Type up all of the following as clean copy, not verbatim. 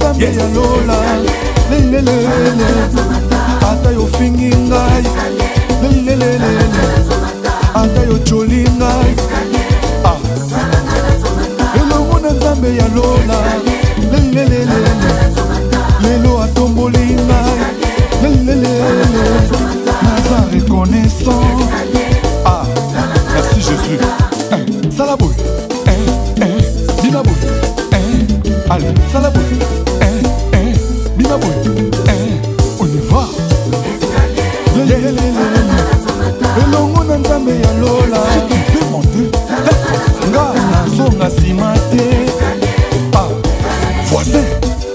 nzambe ya lola lelelele ata yo fingi ngai lelelele ata yo joli ngai elongo na nzambe ya lola lelelele lelo atomboli ngai lelelele naza reconnaissant merci Jésus salaboy binaboy allez salaboy binaboy on y va elongo na nzambe ya lola nga nazonga nsima te voisin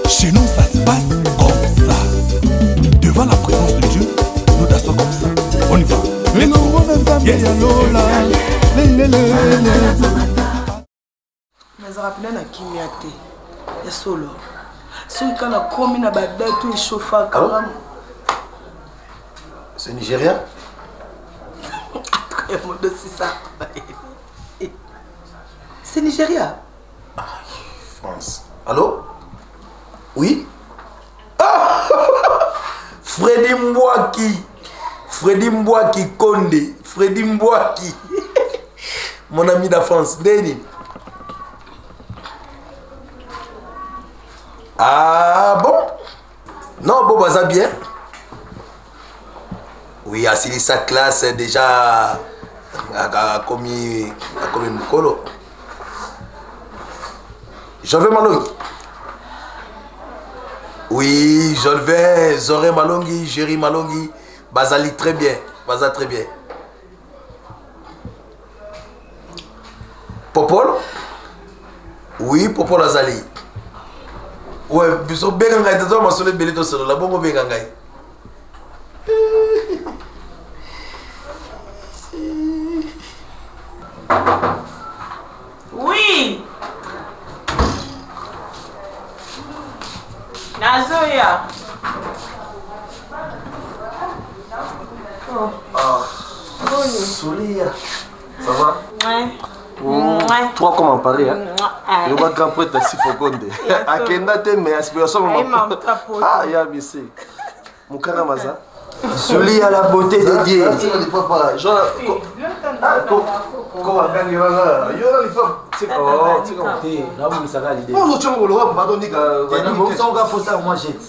chez nous ça se passe comme ça devant la présence de Dieu nous dansons comme ça on y va elongo na nzambe ya lola nazaka pena na kimia te ya solo soki kana komi na badatu eshofaka c'est Nigeria. C'est Nigeria. France. Allô? Oui? Freddy Mbouaki Condé. Freddy Mbouaki. Mon ami de France. Denis. Ah bon? Non, bon, ça bien. Oui, assis sa classe déjà a commis Mukolo. J'avais Malongi. Oui, j'avais Zoré Malongi, Jerry Malongi, Bazali très bien, Baza très bien. Popol? Oui, Popol Azali. Ouais, biso bengangai tato masole belito solo la bongo bengangai. Oui. Nazoya. Solia. Ça va? Ouais. Toi comment parler hein? Le bac après t'as 6 secondes. Akenda te mais aspiration ah ya bisi. Mukara maza. Solia la beauté de Dieu. Papa, genre comment gagner là? Yo là il faut c'est oh, c'est comme t'es là où ça va l'idée. Bonjour tu me le vois pardon ni que bon ça on va faire ça moi jette.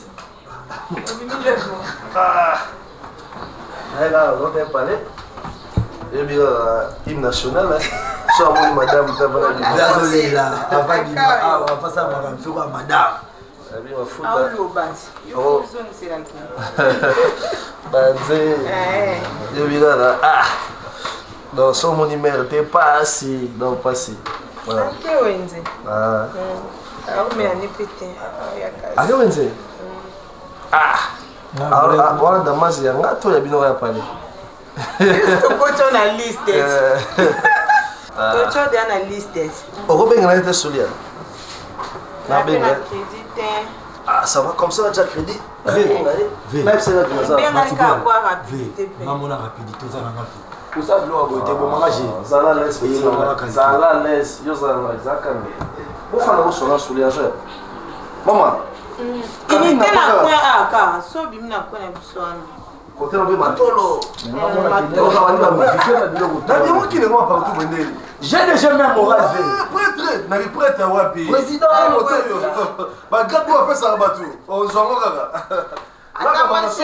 Ah. Là, on va parler. Et bien hymne national là. Soit moi madame tabara du désolé là avant de ah on va passer à madame c'est quoi madame abi wa futa Ah oui basi yo zone c'est là banze yo bien là ah donc son mon numéro t'es pas assis donc pas assis voilà OK wenze ah mais on est pété ah wenze ah alors voilà damas yanga to ya bino ya parler Kocho na liste. Kocho de na liste. Oko benga na Solia. Na benga. Ah ça va comme ça déjà crédit. Même c'est là que ça. Benga quoi rapidité. Maman la rapidité ça na Pour ça blo aboté bon mangager. Ça la laisse ça la laisse yo ça la zakane. Bo fana ko sona Solia je. Maman. Il était là quoi aka so bimna quoi na biswana. Côté on veut matolo. J'ai déjà mis un moral prêtre, n'a prêtre wapi. Président ba gabu a fait ça batou. On zongo kaka. Aka ba so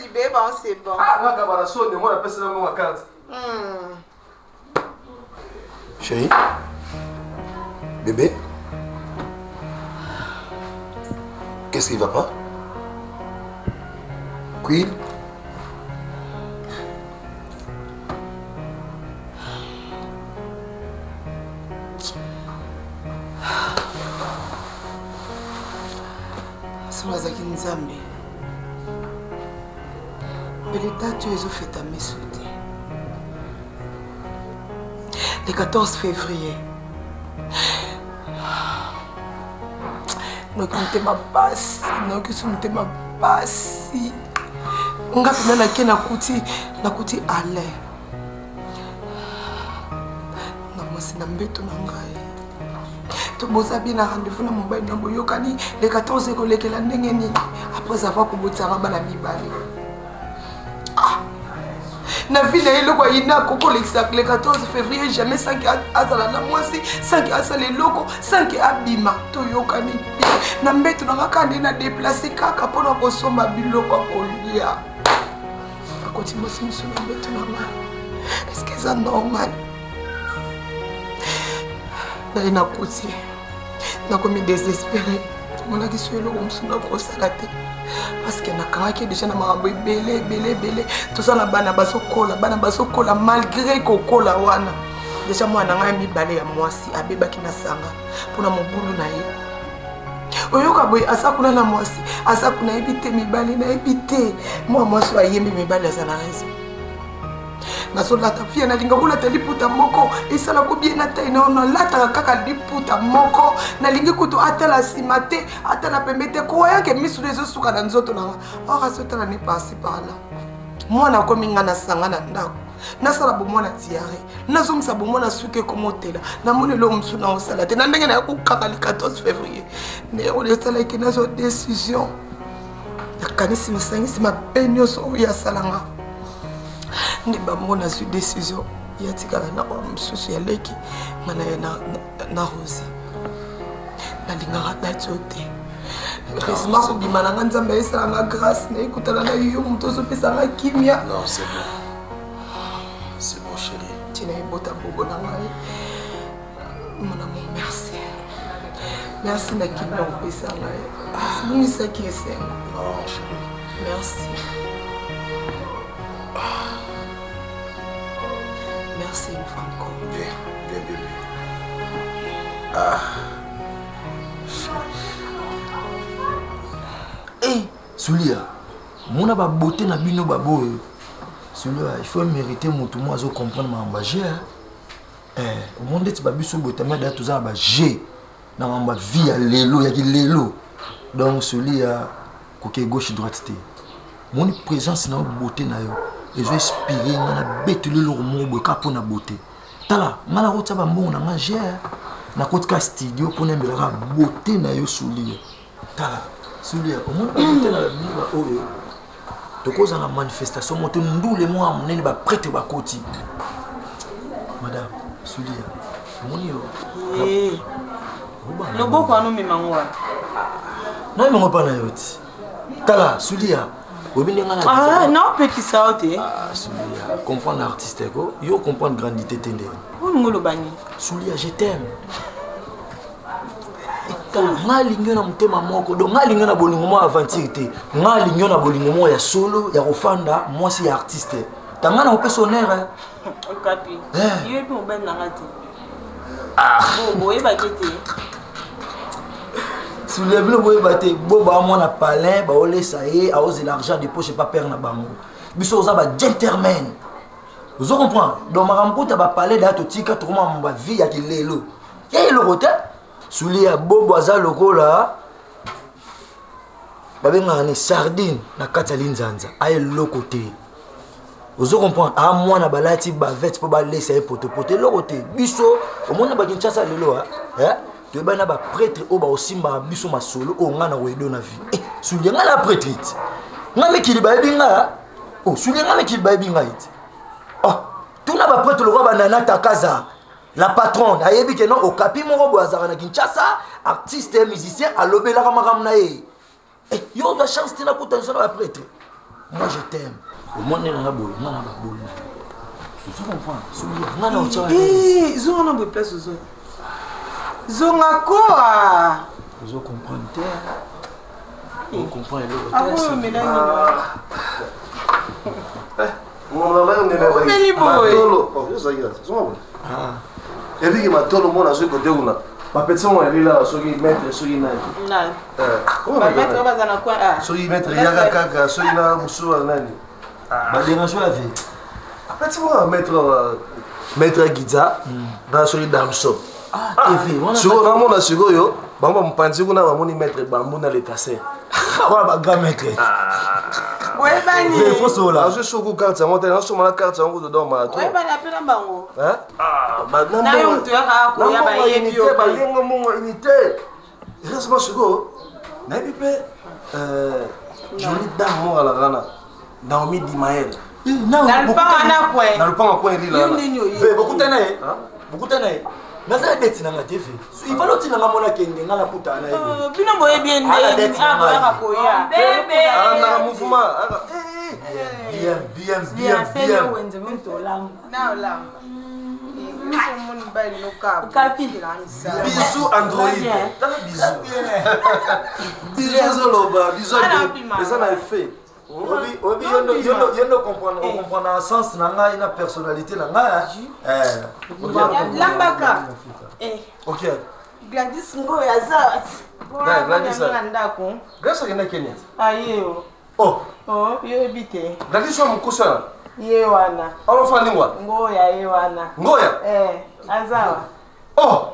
libé ba c'est bon. Ah, nga ba la sonne moi la personne moi carte. Chérie. Bébé. Qu'est-ce qui va pas? Queen. Azaki nzambe beleta tu ezofeta miso te le 14 février noki motema pasi nga pena nake nakuti ale na mwasi na mbeto na ngai to boza bien na rendez-vous na mobile na boyokani le 14 kolekela ndenge nini après avoir kobotanga bana mibale. Na vie na eloko ina koko le 14 février jamais sans que azala na mwasi sans que asala eloko sans que abima toyokani na mbeto na makande na déplacer kaka pona kosomba biloko kolia akoti mosi musu na mbeto na ma. Est-ce que c'est normal? Là na kuti na komi désespéré mona ki suelo musu na kosala te parce que nakangaki déjà na makambo belé tout ça na bana basokola malgré kokola wana déjà mwana ngai mibale ya mwasi abebaki na sanga pona mobulu na ye oyoka boy asakuna na mwasi asakuna ebite mibale na ebite mwasi ayembi mibale za na raison nasolata fia na linga kula liputa moko isala ko bien na tai na lata kaka liputa moko na lingi kutu atala simate atala pembete ko yake misu lezo suka na nzoto na ora sotala ni pasi pala mwana ko minga na sanga na ndako nasala bo mwana tiare nazomisa bo mwana suke ko motela na mone lo msu na osala te na ndenge na ko kaka le 14 février mais on est allé que nazo décision ya kanisi misangisi mapenyo so ya salanga ni bamona su décision ya tikala na msusu ya leki mana na Rosie na linga datote heureusement ko bimana nzamba esa nga grâce na ikutana na yo mtozo pesa nga kimia. Non, c'est bon chérie. Tu n'as pas bobo na ngai mon amour, merci na kimia ko pesa nga c'est bon ça qui est sain. Non chérie, merci. Merci une fois encore. Viens bébé. Hey, Soulia, mon a beauté na bino babo. Soulia, il faut mériter mon tout moi à comprendre ma embagé. Au monde tu babi so beauté mais tout ça embagé. Na ma vie à lelo, ya ki lelo. Donc Soulia, côté gauche droite té. Mon présence na beauté na yo. Ils ont inspiré, ils ont bétulé leur monde pour la beauté. Tala, mala rota ba mbongo na manger. Na kotka studio pour na mbela beauté na yo Soulia. Tala, Soulia, au monde beauté na bino oyo. Tokoza na manifestation monte ndule mo amnene ba prêtre ba koti. Madame, Soulia, moni yo. Eh. Loboko anu mimangwa. Non, mais on pas na yoti. Tala, Soulia. Ah non, petit ça oté. Ah, Soulia, comprendre l'artiste go, yo comprendre grandité tende. On ngolo bani. Soulia, je t'aime. Ngalinga na mutema moko, donc ngalinga na bolingo mo aventure te. Ngalinga na bolingo mo ya solo, ya ofanda, moi c'est artiste. Tanga na opesonnaire. Okapi. Yo pe mo ben na ngati. Ah, bo e ba kete. Soulia bilo boye baté boba moi na palais ba olé ça y est a osé l'argent de poche pas perdre na bango biso za ba gentleman vous comprenez donc marambo ta ba palais da to tika to ma ba vie ya kilelo ya le rote Soulia bobo za lokola ba benga ni sardine na katali nzanza ay le côté vous comprenez a moi na balati ba vête pour ba laisser pote le côté biso au monde ba kinchasa lelo hein tu es ba prêtre au ba osimba biso masolo o ngana wedo na vie eh Soulia ngana prêtre ngame kili ba binga oh Soulia ngame kili ba binga it oh tout na ba prêtre le roi banana takaza la patronne ayebi ke non okapi moko boazara na Kinshasa artiste et musicien alobela kamagam na ye eh yo la chance tina potentiel ba prêtre moi je t'aime au monde na boy ngana ba boy tu comprends Soulia ngana o tsawa Eh zo na bo place zo zonga quoi? Vous comprenez? Vous comprenez le ah oui, mais là, Mon maman on est là. Matolo. Oh, ça y est. C'est bon. Ah. Et puis matolo mon azo côté una. Ma petite on est là, so qui mettre so qui na. Non. Comment va mettre ba na quoi ah. So qui mettre yaka kaka, so ina musu nani. Ba dérange la vie. Après tu vas mettre guitare dans so damso. Ah, TV, on a sur vraiment na siko yo, bamba mpanzi kuna bamoni mettre bambu na le casser. Wa ba grand maître. Ouais, bani. Il faut ça là. Je suis au carte, on est sur ma carte, on vous donne ma. Ouais, bani, appelle un bango. Hein? Ah, madame. Na yo mtu yaka ko ya ba yebi yo. Ba yengo mo unité. Reste-moi sur na bipé jolie dame mo ala rana. Naomi Dimael. Na lupango na kwe. Na lupango kwe ndi la. Ve beaucoup tanae. Beaucoup tanae. Naza date na TV. Il va l'autre na mona kende ngala puta na ebe. Bino boye bien ndé. Abo yaka ko ya. Bébé. Ah na mouvement. Bien. Na olam. Bisous Android. Bisous Zoloba. Bisous. Mais ça n'a fait. Obi yono comprendre un sens nanga ina personnalité nanga. Lambaka. OK. Gladys ngo ya za. Gladys. Ndako. Grâce à Kenya. Ayo. Oh, yo ebite. Gladys wa mkusana. Ye wana. Olofa lingwa. Ngoya ye wana. Ngoya? Azawa. Oh.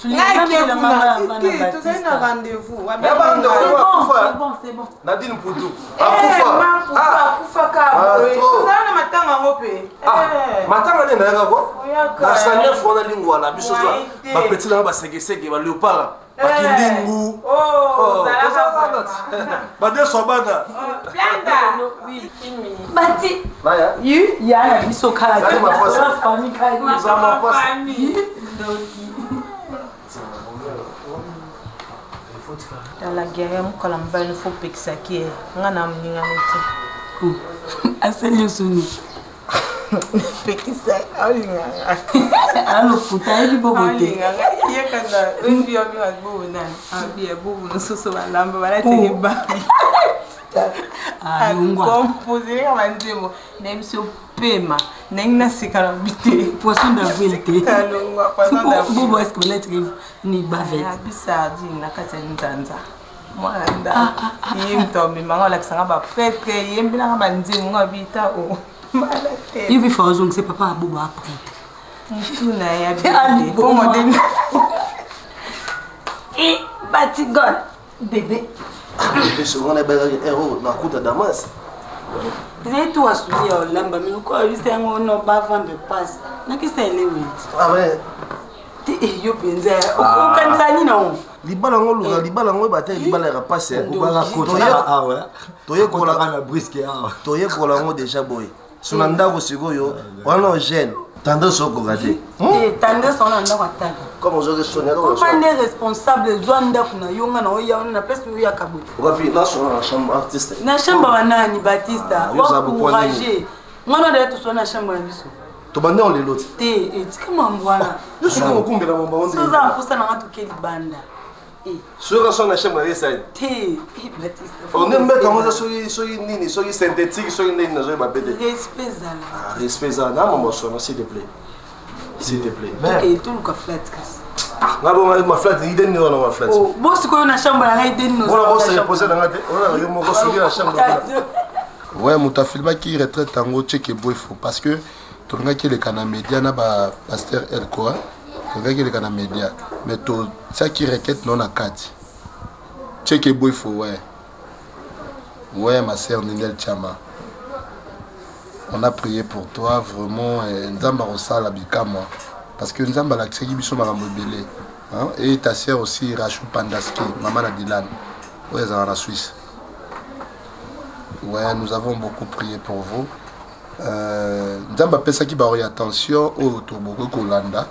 Rendez-vous. C'est bon. Nadine Poutou. Akufa. Matanga nenda yaka ko? Na sanya fona lingwa na biso zo. Ba petit na ba sege ba leopard. Ba kindingu. Oh, ba de sobana. Oui, Bati. Naya? Ya biso kala. Famille dans la guerre, mon colamba il faut pexer qui est. On a amené un été. Aseli usuni. Pexer. Ali nga. Alors puta ili bobote. Ye kana undi obi wa bobo na. Abi e bobo no soso balamba bala tege ba. Ah, ngwa. Composer kama nzemo. Na msio pema. Na ngina sikala bite. Poisson d'avril te. Alongwa poisson d'avril. Bobo est-ce que lettre ni bavette. Abisa di na kata nzanza. Mwanda. Yimtombi mangola kusanga ba prêtre yembila ngaba nzemo ngabita o. Malate. Il faut faire c'est papa bobo après. Mtuna ya bite. Bon modèle. Et Bati God bébé. Bébé seconde est belle héros na kuta Damas. C'est toi soulier lamba mais quoi lui c'est un no ba vendre de passe. Na ki c'est les oui. Ah ouais. Ti yo penza o kansani non. Libala ngoluka libala ngoy batay libala ya passe. Kubala kota ah ouais. Toye kola na brisque ah. Toye kola ngo déjà boy. Suna ndako sikoyo wana jeune. Tendance au gradé. Et tendance on en a attaque. Comme on aurait sonné comment les responsables Zwanda kuna yonga na oya na place yo yakaboti. On va finir sur la chambre artiste. Na chambre wanani Batista wa encourager. Ngwana de tout son na chambre biso. To bande on les lots. Te et kama mbwana. Je suis comme kumbe na mbamba onde. Soza mpusa na ngatu ke libanda. Sur son na chambre artiste. Te Batista. On aime mettre comment ça sur nini, sur synthétique, sur nini na zo ba bede. Respect zala. Respect ça na maman son s'il te plaît. S'il te plaît. Et tout le flat kas. Ngabo ma flat, il donne non ma flat. Oh, boss ko na chambre na ngai den no. On va se reposer dans la tête. On a yo mo sur la chambre. Ouais, muta filma qui retraite tango check boyfo parce que tonga ki le kana média na ba pasteur Elko, tonga ki le kana média, mais to ça qui requête non à 4. Check boyfo ouais. Ouais ma sœur Ninel Chama. On a prié pour toi vraiment nzamba rosala bikama parce que nzamba la tseki biso makambo belé. Hein? Et ta sœur aussi Rachou Pandaski, maman de Dylan. Ouais, ça en Suisse. Ouais, nous avons beaucoup prié pour vous. Nzamba pesa ki ba attention au Tobogo Kolanda.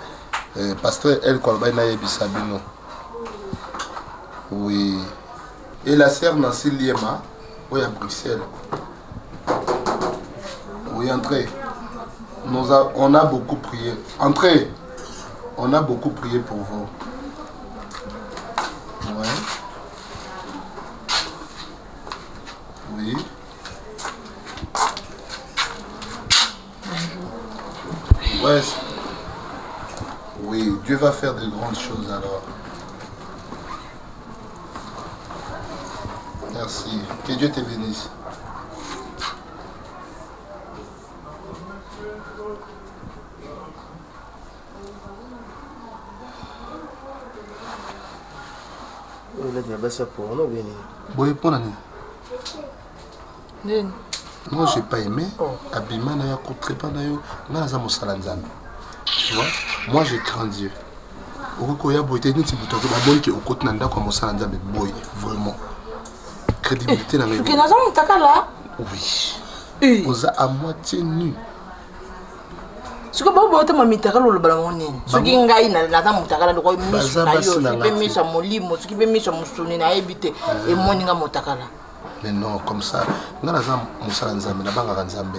Pasteur El Kolba na Yebisabino. Oui. Et la sœur Nancy Liema, oui à Bruxelles. Oui, entrez. On a beaucoup prié. Entrez. On a beaucoup prié pour vous. Ouais. Oui. Ouais. Oui, Dieu va faire de grandes choses alors. Merci. Que Dieu te bénisse. Il a dit ça pour nous venir. Oui, pour l'année. Non, j'ai pas aimé. Abima n'a pas très pas d'ailleurs. N'a pas mon salanzan. Tu vois? Moi, j'ai craint Dieu. Okoya boité nous si vous trouvez la bonne qui au côté nanda comme mon salanzan mais boy vraiment. Crédibilité dans les. Tu n'as jamais t'as là? Oui. On a à moitié nu. Ce que vous avez mis à l'eau le ballon, ce qui est gaï n'a pas monté à l'eau, mis sur mon lit, ce qui peut mis sur mon sonné à éviter et mon ninga motakala. Mais non, comme ça, on a mon salanzan, la banque à Ranzambe.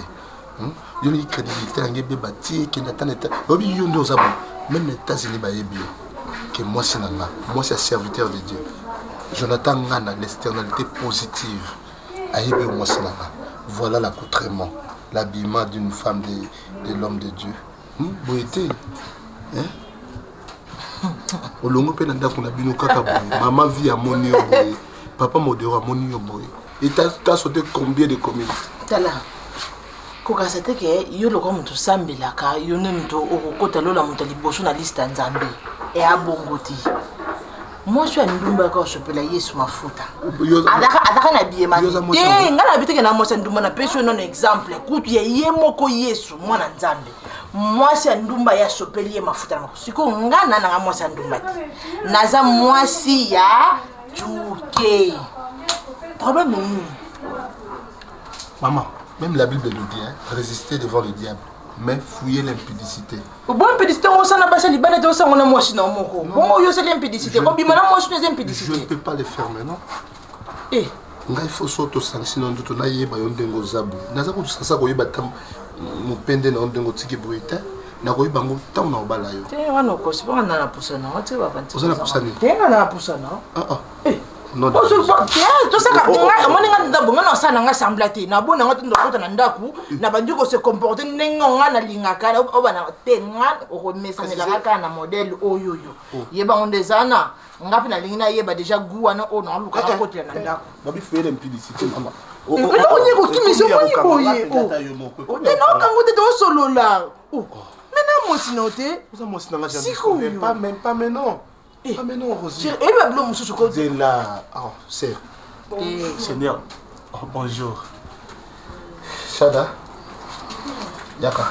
Il y a une crédibilité dans les bâtis qui n'attendent pas. Il y a une même les États-Unis, que moi c'est Nanga, moi c'est serviteur de Dieu. Jonathan Ngana, l'externalité positive. Aïe, moi c'est Nanga. Voilà l'accoutrement, l'habillement d'une femme de l'homme de Dieu. Boété. Au long de l'année, on a vu maman vit à mon niveau, papa modéro à mon niveau. Et tu as sauté combien de communes? Koka c'était que yo le comme tout sambelaka yo nem to okota lola mutali boso na liste nzambe et abongoti moi je suis ndumba ka sopela Yesu mafuta adaka na biema ngala biteke na moi ndumba na peso non exemple kutu ye moko Yesu mwana nzambe moi c'est ndumba ya sopeli mafuta na siko ngana na moi c'est ndumba naza moi si ya tuke problème maman. Même la Bible nous dit, résister devant le diable, mais fouiller l'impudicité. Bon, impudicité, on s'en a passé les balles, on s'en a moché dans mon corps. Bon, il y a l'impudicité. Comme il m'a moché des impudicités. Je ne peux pas le faire maintenant. Il faut s'auto-sanctionner, on a yé, on a un zabou. N'a pas tout ça, on a un pende, on a un tiki bruité. Na ko ibango tam na obala yo. Te wana ko sipa na na pusana, wati wa bantu. Ozana pusana. Te na pusana. Non. Ozo to saka nga moni nga ndabo nga na sana nga semblate na bona nga ndo kota na ndaku na bandu ko se comporter nenga nga na lingaka obana tenga o mesanela kaka na modèle oyoyo. Yeba ondezana ngapi na lingina yeba déjà guana o na luka ka kota na ndaku. Babi fouiller l'impudicité maman. On y ko kimiso ko ni boye. O te no kango te do solo la. Maintenant moi sinote. Vous moi sinanga jamais. Pas même pas maintenant. Ah mais non, Rosie. C'est là. Oh, c'est. Seigneur. Oh, bonjour. Shada. Yaka.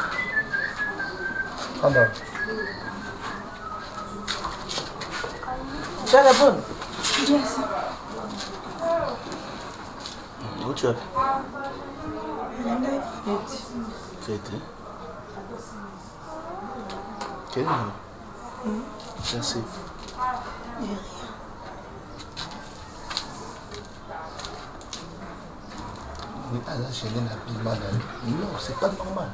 Pardon. Shada bonne. Yes. Où tu es? Fête. Fête. Quel nom? Merci. Non, c'est pas normal.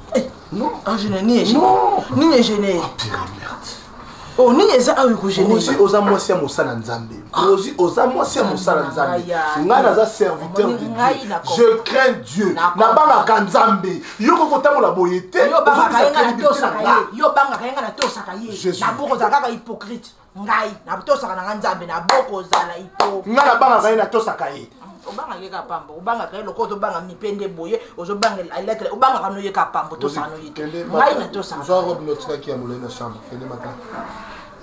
Non, je n'ai gêné. Ni gêné. Oh, ni eza awi ko gêné. Aussi oza moi c'est mosala nzambe. Aussi oza moi c'est mosala nzambe. Nga naza serviteur de Dieu. Je crains Dieu. Na banga kanzambe. Yo ko kotamola boyete. Yo banga kayenga na tosaka ye. Yo banga kayenga na tosaka ye. Na boko za kaka hypocrite. Ngai na tosaka na nzambe na boko za la hypo. Nga na banga kayenga na tosaka ye. Obanga yeka pambo, obanga kaye lokoto banga mipende boye, ozobanga lettre, obanga kano yeka pambo tosaka no yite. Ngai na tosaka. Zo robe notre qui a moulé na chambre. Kende matin.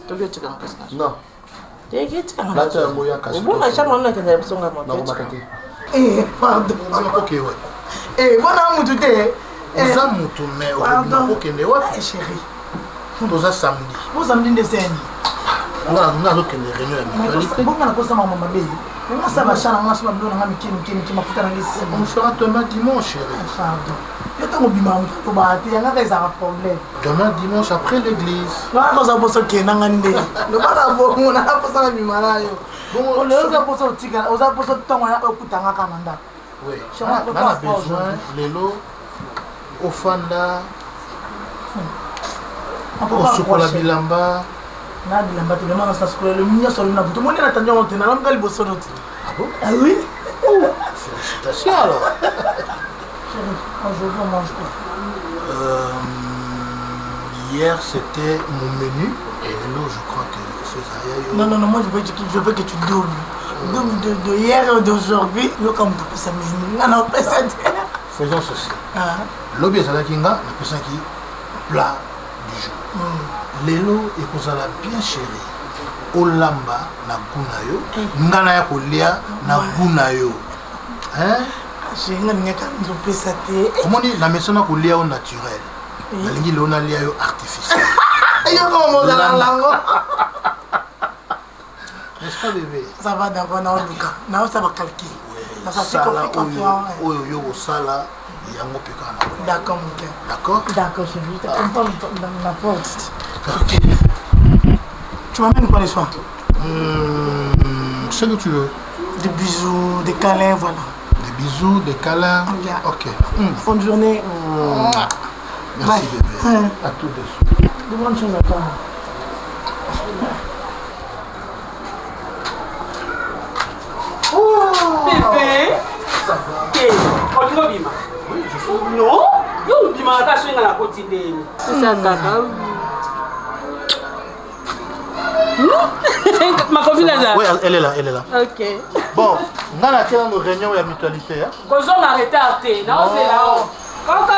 Tobio tika nkasi. Non. Tika nkasi. Là tu as moya kasi. Obanga chambre na kende songa mo. Non, makate. Pardon. OK ouais. Bona mutu te. Oza mutu me o kende wa chérie. Toza samedi. Mo samedi ndeseni. On a kende réunion ya mutualité. Bonga na kosa mama mabe. On ça va chana on va donner un petit mafuta na lisi. On fera demain dimanche chérie. Pardon. Yo tango bima to ba te yanga reza un problème. Demain dimanche après l'église. Wa ko za boso kenanga nde. No bana bo mona posa bima na yo. Bon le za posa tika, o za posa tongo ya okutanga kana nda. Oui. On a besoin lelo ofanda. On sokola bilamba. Na bilamba te demande ça sokola le minya solo na tout monde na tanyo te na ngali boso not. Ah bon? Ah oui. Félicitations alors. Aujourd'hui on mange quoi? Hier c'était mon menu et là je crois que c'est ça. Non, moi je veux que tu doubles. Double de hier et d'aujourd'hui. Yo comme tu ça menu. Non, pas ça. Faisons ceci. L'objet c'est la kinga, la personne qui plat du jour. Lelo ekozala bien chéri. Olamba na gunayo, ngana ya kolia na gunayo. Hein? J'ai un peu comment dit la maison a coulé au naturel. La ligne on a lié au artificiel. Et comment on a la N'est-ce pas bébé? Ça va d'abord dans le cas. Non, ça va calquer. Ça fait au sala, il y a un peu. D'accord, mon cœur. D'accord? D'accord, je vais te comprendre dans la porte. Ok. Tu m'amènes quoi les soirs? Ce que tu veux. Des bisous, des câlins, voilà. Des bisous, des câlins. Yeah. Ok. Bonne journée. Merci bébé. À tout de suite. De bonnes choses à toi. Bébé. Ça va. On va bima. Oui, je suis. Non. Yo bima ka swinga la quotidienne. C'est ça kaka. Ma copine est là. Oui, elle est là, elle est là. Ok. Bon, on a atteint nos réunions et la mutualité. Quand on a arrêté à thé, non, c'est là-haut. Coco,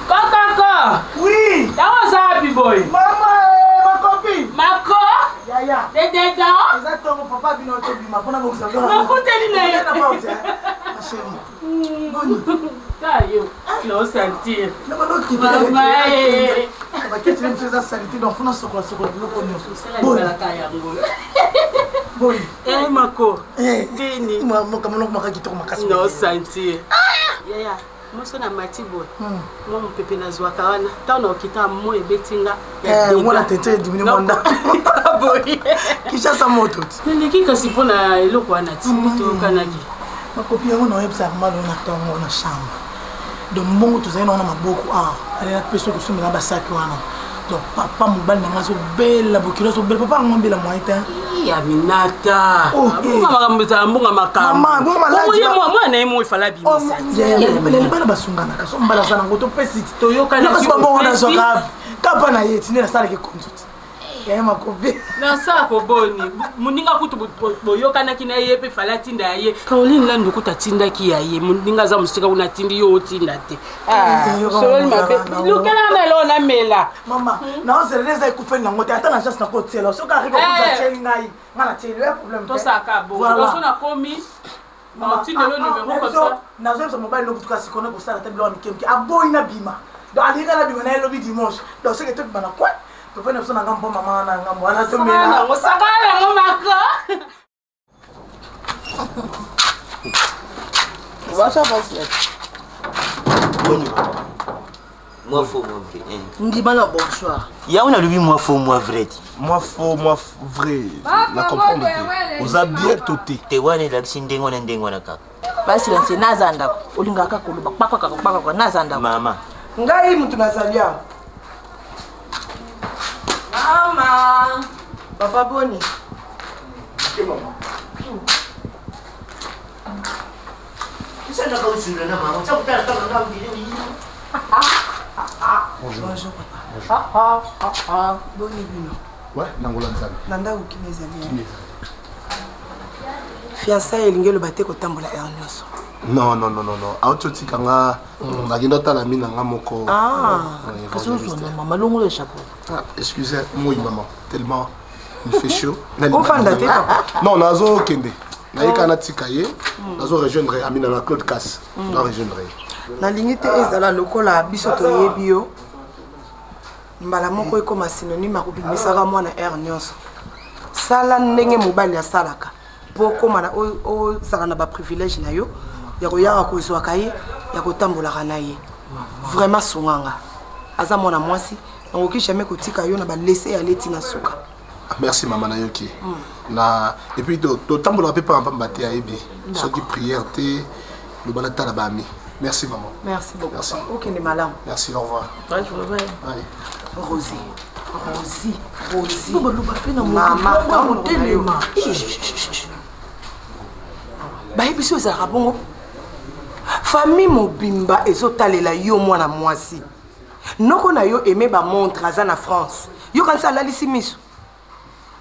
Coco. Oui. Comment ça, B-boy? Maman, ma copine. Mako? Yaya. Des dents? Exactement, papa vient au début. Ma femme a ma chérie. Bonne. Tayo. Non, sentir. Non, non, qui va. Maman. Qu'est-ce que tu me fais ça saleté dans le fond, Bon. Bon. Eh, Mako. Dini. Maman, comment on m'a dit que tu m'as non, sentir. Yaya. Moi, je suis un matibo. Moi, mon pépé n'a pas de temps. Tant qu'on quitte moi et Bettinga. Moi, la tête est diminuée. Qui chasse à moto. Mais qui est-ce pour le Kwanati au Canada? Ma copine, on a mal dans la chambre. Donc, bon, tu sais, on a beaucoup. Elle a personne qui se met dans le sac. Donc, papa, mon bal n'a pas belle, la boucle, so belle, papa, mon belle, moi, Yaminata. Oh, maman, moi, il fallait bien. Elle est pas basungana, parce qu'on balance dans l'auto petit. Toyoka, il y a pas bon dans son cave. Kapana yeti, ne la salle qui compte. Et ma copine. Non, ça, Koboni. Muninga kutu boyoka na kina yepe fala tinda ye. Caroline là nduku tatinda ki yaye. Muninga za musika una tindi yo tinda te. Solo ma be. Lukela na lo na mela. Mama, na on se reza ikufa na ngote ata na chance na côté là. Soka arrive ku tsheli ngai. Ngala tsheli le problème. To saka bo. Donc na komi. Mama tinde le numéro comme ça. Na zo mobile lo kutuka sikona ko sala tablo amikemki. Aboy na bima. Donc alika na bima na lo bi dimanche. Donc c'est que tout bana quoi? Tu fais une personne à maman na ngambo ana to mena. On s'appelle mon Mako. Va ça passer. Moi faux, moi vrai. Ndima na bonsoir. Ya on a lui moi faux, moi vrai. Moi faux, moi vrai. La comprendre. Vous avez bien toté. Te wane la sindengo na ndengo na kaka. Basi la senazanda. Olinga ka kuluba pakwa nazanda. Mama. Ngai mtu nazalia. Mama. Papa Boni. Ok maman. Ça n'a pas aussi le nom, maman. Ça vous perd pas le nom. Bonjour papa. Boni bino. Ouais, Nangola Nzambe. Nanda ukimezali. Fiançailles elingi lo bate ko tambola Ernest. Non. Autoti kanga naginda tala mina nga moko. Parce que maman longo le chapeau. Excusez-moi maman, tellement il fait chaud. Non, nazo kende. Naika na tikaye, nazo rejoindre Amina na Claude Casse. Na rejoindre. Na lingite ezala lokola biso to yebio. Mbala moko ekoma synonyme ko bimisaka mwana Ernest. Sala ndenge mobali ya salaka. Poko mana o sala na ba privilège na yo. Ya koyaka kozwaka ye, ya kotambolaka na ye. Vraiment songanga. Aza mwana mwasi, nakoki jamais kotika yo na ba laisser aller tina suka. Merci maman Nayoki. Et puis to tambola pe pa mbate ya ebi. Soki prière te le balata la bami. Merci maman. Merci beaucoup. Merci. OK ni malam. Merci, au revoir. Ouais, je reviens. Rosie. Maman, maman, bayebiso ezalaka bongo famille mobimba ezotalela yo mwana mwasi noko na yo aimé bamontre aza na France yo kanisa alalisi miso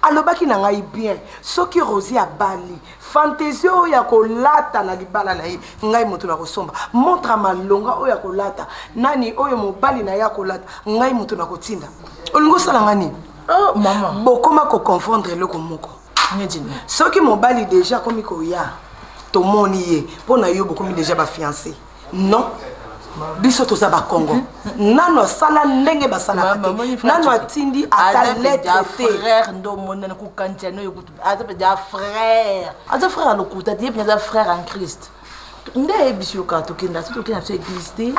alobaki na ngai bien soki Rosie abali fantaisie oyo ya kolata na libala na ye ngai moto na kosomba montre malonga oyo ya kolata nani oyo mobali na ye akolata ngai moto na kotinda olingo osala nga nini maman bokoma koconfondre eloko moko soki mobali deja akomi koya tomoni ye mpona yo bokomi déjà bafiancé non biso toza bakongo nano asala ndenge basalaka te nano atindi ata lettre te frère ndo monene kukantia no yokutu aza peja frère alokuta te yepe aza frère en Christ nde yebisi yoka tokenda so tokenda so église te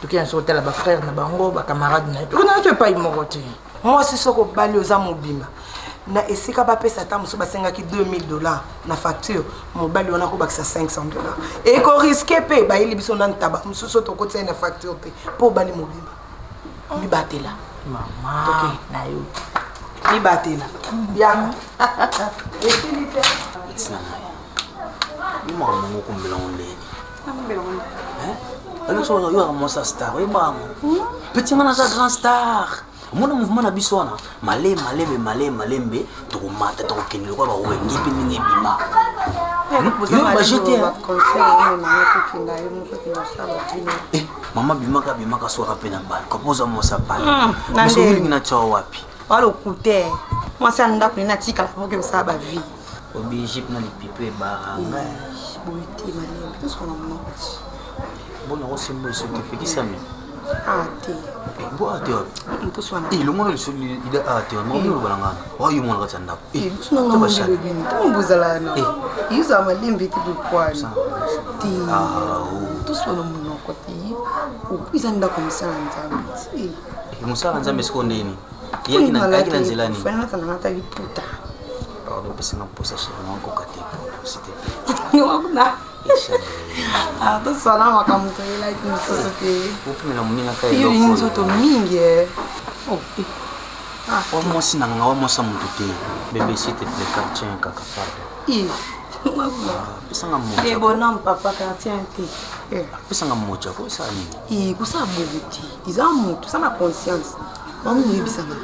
tokenda so otala bafrère na bango bacamarade na ye tokenda so epai moko te mwasi soko obali oza mobimba na esika bapesa ata mosusu basengaki $2000 na facture mobali wana kobakisa $500 ekoriske mpe bayeli biso na ntaba mosusu tokotia na facture te mpo obali mobimba mibatela mama na yo mibatela yaka esili te Mama moko mbela ngoleni. Alors so yo amosa star, yo bango. Petit ngana za grand star. Mona mouvement na biswana. Malembe to mata to kenelo kwa ba wengi pingi bima. Yo ba jeter. Mama bima ka soka pena ba. Kopoza mosa pa. Moso wingi na chawa wapi? Walo kute. Mwasi anda kunena tika la poke usaba vie. Obi jip na lipipe ba. Boiti malembe to sona mnoti. Bona o simbo so kipikisa mi. Ate. Bo ate. To sona. Lo ngona le soli ida ate. Mo no balanga. Wa yu mona ka tanda. Sona ngoma ngibini. To mbuzala na. Yuza malembe ti bukwani. Ti. To sona mnoko ti. Ukwiza nda komisana nzambi. Musala nzambe sikondeni. Yeye kina nzilani. Fana tana nata liputa. Pardon, pesa na posa chez moi ko kate c'était. Wakuna. Ah, to sana makamuto ila ikisoso te. Upi na muninga ka yo nzo to mingi. Oh. Ah, wa mosi na ngawa mosa mutu te. Bébé s'il te plaît, quand tiens kaka pardon. Pesa nga moja. Eh bonhomme papa quand tiens te. Pesa nga moja ko sa nini? Kusa bobuti. Iza mutu sana conscience. Mamu yebisanga.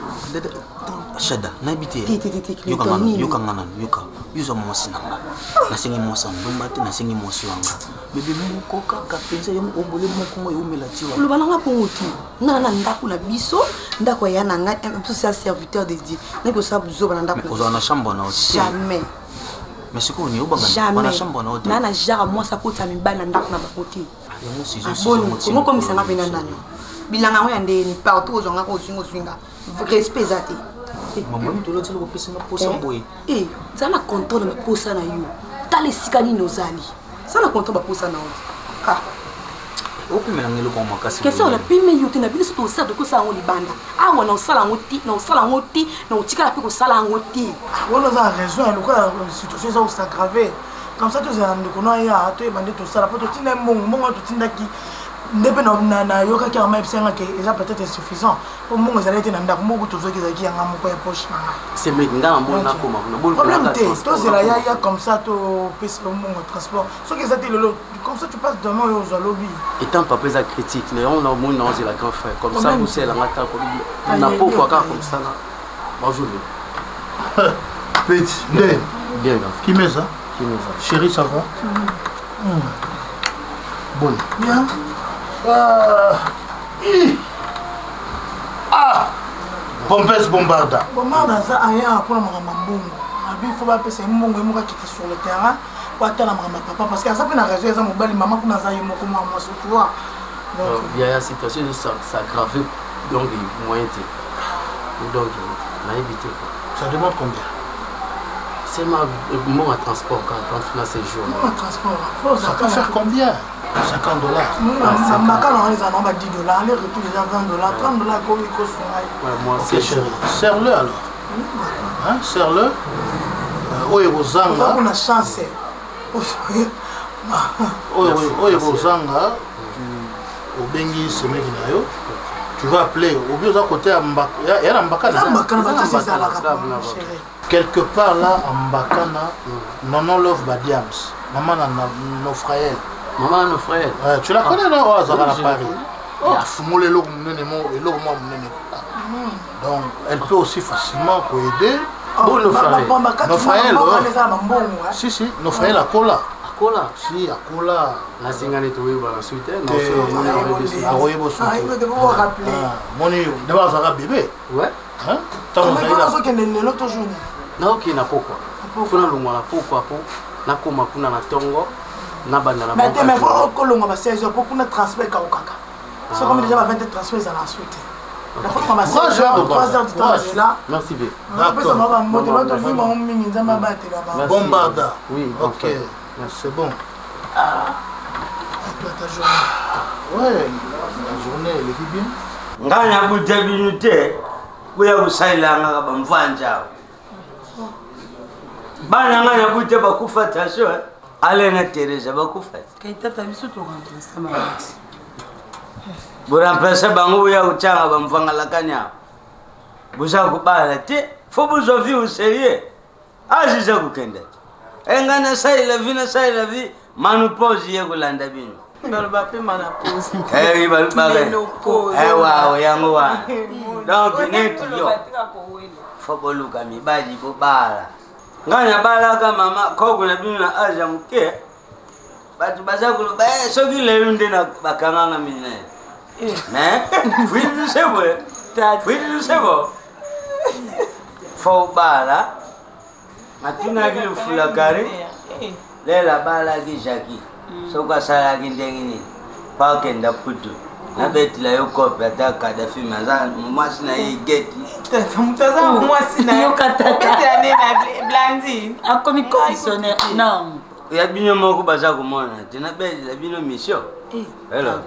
Shada, naibite. Yoka yuza mosi nanga. Nasengi mosa ndumba te nasengi mosi wanga. Bébé moko kaka pensa yo obole moko yo melatiwa. Lo bananga ponguti. Nana ndako na biso, ndako ya nanga un serviteur de Dieu. Neko sa buzo bana ndako. Ozo na chambre na hôtel. Jamais. Mais c'est quoi ni obanga na chambre na hôtel. Nana jara moi sa kota mibali na ndako na bakoti. Ya mosi zo mosi. Ngo komisa na bena nani. Bilanga ngo yande ni partout ozonga ko swinga. Respect zate. Maman tu l'as dit le pesa na posa boy. Zana contrôle me posa na yo. Tale sikani nozali. Sana contrôle ba posa na yo. Ah. Opi melangelo kwa makasi. Kesa la pime yo tena biso to sa de ko sa ngo libanda. Ah wana osala ngoti, na osala ngoti, na utikala pe ko sala ngoti. Wana za raison le quoi situation ça s'aggraver. Comme ça tu as ndeko na ya to e bande to sala poto tina mongo to tindaki. Ndebe na yoka ki ama epsenga ke eza peut-être insuffisant pour mongo ezala te na ndako moko tozoki ezaki yanga moko ya poche nanga c'est mais nga mbona koma na bol problème te to zela ya comme ça to pesa mongo transport so que ça te lelo comme ça tu passes demain aux lobby étant papa za critique mais on a mon non c'est la grand frère comme ça vous c'est la ngata ko na pourquoi comme ça là bonjour petit bien qui met ça chérie ça va bon bien Pompes Bombarda. Bombarda ça rien pour la mbongo. Abi faut pas passer mbongo et moka qui sur le terrain pour attendre ma papa parce que ça peut na raison ça mobali maman kuna za yemo comme moi tu vois. Donc il y a la situation ça aggravé donc moyen donc on a évité ça demande combien? C'est ma mon transport quand on a ces jours. Mon transport. Ça peut faire combien? $50. Maka na les en bas $10, les retour déjà $20, $30 comme il coûte ouais moi c'est chéri. Serre-le alors. Hein, serre-le. Oye bozanga. On a chance. Oye bozanga. Tu obengi semeki na yo. Tu vas appeler au bio à côté à Mbaka. Ya Mbaka. Quelque part là à Mbakana, non love badiams. Maman na Nofraël. Maman nos frères. Tu la connais non? Oh, ça va à Paris. Il a fumé le donc elle peut aussi facilement aider. Bon nos frères. Si nos frères la cola. Cola. Si à cola. La singane to ba la suite. Non c'est ah oui bon. Ah il faut vous rappeler. Moni d'abord ça va bébé. Ouais. Hein? Tant que l'autre jour. Non, OK na pourquoi? Faut na longwa la pourquoi nakoma kuna na tongo nabanda na mais mais faut kolonga ba 16 heures pour kuna transfert ka okaka c'est comme déjà 20 transfert à la suite la fois qu'on va 3 heures du temps là merci V d'accord ça va monter l'autre vie mon mingi nzamba battre là Bombarda oui ok c'est bon ta journée ouais la journée elle est bien ngana kutabinute kuya kusailanga kabamfanja bana ngana kute bakufata so alena Teresa bakufata kaitata biso to remplacer Max remplacer bango ya uchanga bamfanga lakanya buza kubala te fo buzo vi au sérieux aziza kukenda engana saila vi manu pause ye kulanda bino Balba pe mana pause. Eh balba. Eh wa yango wa. Donc net yo. Fo boluka mibaji bo bala. Nganya bala ka mama ko kuna bino na aja muke. Batu bazakulu ba soki lelo ndena bakanganga mine. Ne? Fuidu sebo. Fuidu sebo. Fo bala. Matina ki fulakari. Lela bala ki jaki. Soka sala kindengini pakenda putu na beti la yokope ataka da film za mwasi na hii geti mtazama mwasi na yokatata beti ya nena blandi akomi commissionnaire non ya binyo moko baza kumona tena beti la binyo mission hello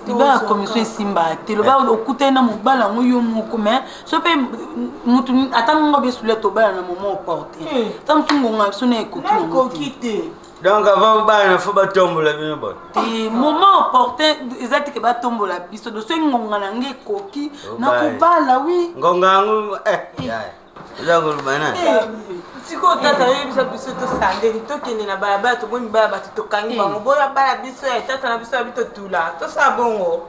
tiba commission simba te lo ba okutena mobala nguyo moko mais so pe mutu atanga be sule to bala na moment porter tamsungo ngapso na ekokite donc avant bana faut batombola bino bon te moment opportun exact que batombola biso do so ngonga na nge koki na kubala oui ngonga ngu ya zango bana siko tata yebisa biso to sande to kende na bala to boni bala to kangi bango boya bala biso ya tata na biso bito tula to sa bongo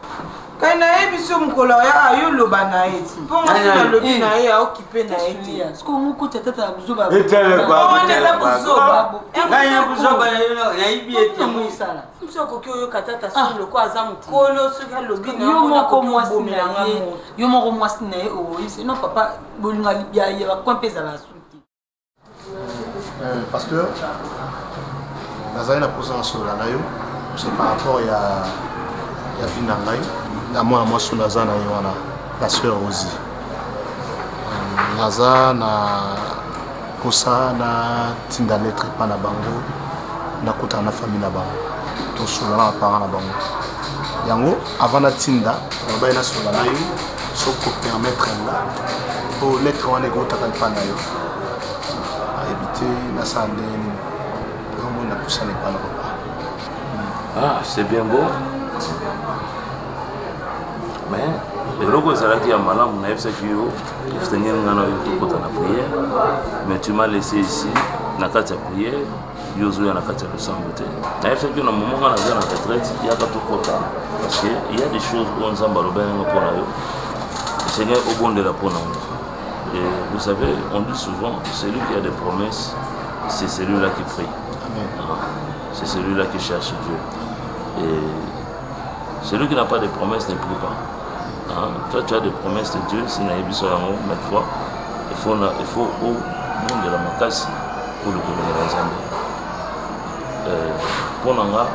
kana yebiso mukolo ya yo loba na eti ponga sina lobi na ye occupé na eti siko muko tata na biso ba etele kwa nganya buzoba ya ibi eti muisala biso koki oyo katata solo kwa azamu kolo suka lobi na yo moko mwasi na ye yo moko mwasi na ye o isi no papa bolinga libya ye ba kompeza la suti pasteur nazali na posa solo na yo c'est par rapport ya vina ngai na mwana mwasi naza na ye wana la sœur Rosie naza na posa na tinda lettre pa na bango nakutana na famille na bango tosola na parent na bango yango avant na tinda tolobai na sola na yo soko permettre nga po lettre wana ekotaka pa na yo ayebi te nasala ndenge nini omoi napusana epa na papa. Ah, c'est bien beau. Mais eloko ezalaki ya malamu nayebisaki yo efutenge ngana oyo tokota na prière, mais tu m'as laissé ici na kati ya prière yo ozoya na kati ya losambo te. Nayebisaki yo na moment nga naza na retraite yaka tokota parce que il y a des choses oyo nzambe alobaki yango mpo na yo esengeli obondela mpo na ngo. Et vous savez, on dit souvent celui qui a des promesses, c'est celui-là qui prie. C'est celui-là qui cherche Dieu. Et celui qui n'a pas de promesses ne prie pas. Hein? Toi, tu as des promesses de Dieu, si mais fois, il faut au monde de la macasse pour le connaître les Zambie. Pour Nanga,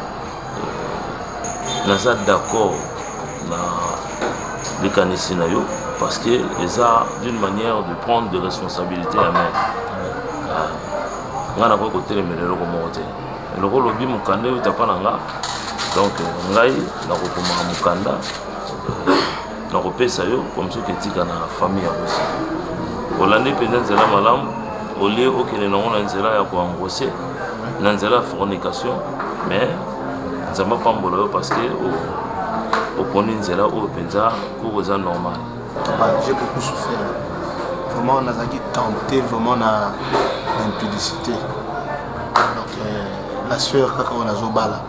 nous sommes d'accord dans les canisinayo parce que les a d'une manière de prendre des responsabilités à main. Nga na ko côté melelo ko mote le rôle bi mukanda yo tapana nga donc ngai na ko koma mukanda na ko pesa yo comme ça que tika na famille aussi olande pendant zela malam olé okene na ona nzela ya ko embosser na nzela fornication mais nzamba pambola yo parce que au poni nzela o penza ko za normal. J'ai beaucoup souffert vraiment on a tenté vraiment na impudicité. Donc la sœur kaka on a zobala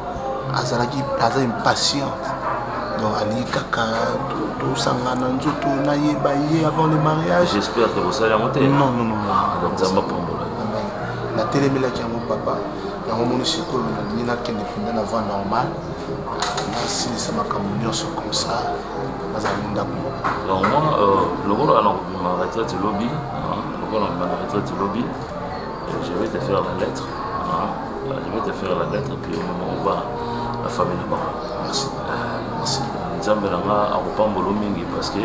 azalaki aza impatiente donc ali kaka tout sangana nzoto na yeba ye avant le mariage. J'espère que vous allez monter. Non donc ça va pombola na télémelaki yango papa yango moni sikoyo na nina kende penda na voie normale nasilisa makambo nyonso comme ça nazali ndako. Donc moi le rôle à ma retraite lobby le rôle à ma retraite lobby je vais te faire la lettre. Hein? Je vais te faire la lettre et puis on va la famille là-bas. Merci. Merci. Nzambe nanga akopambolo mingi parce que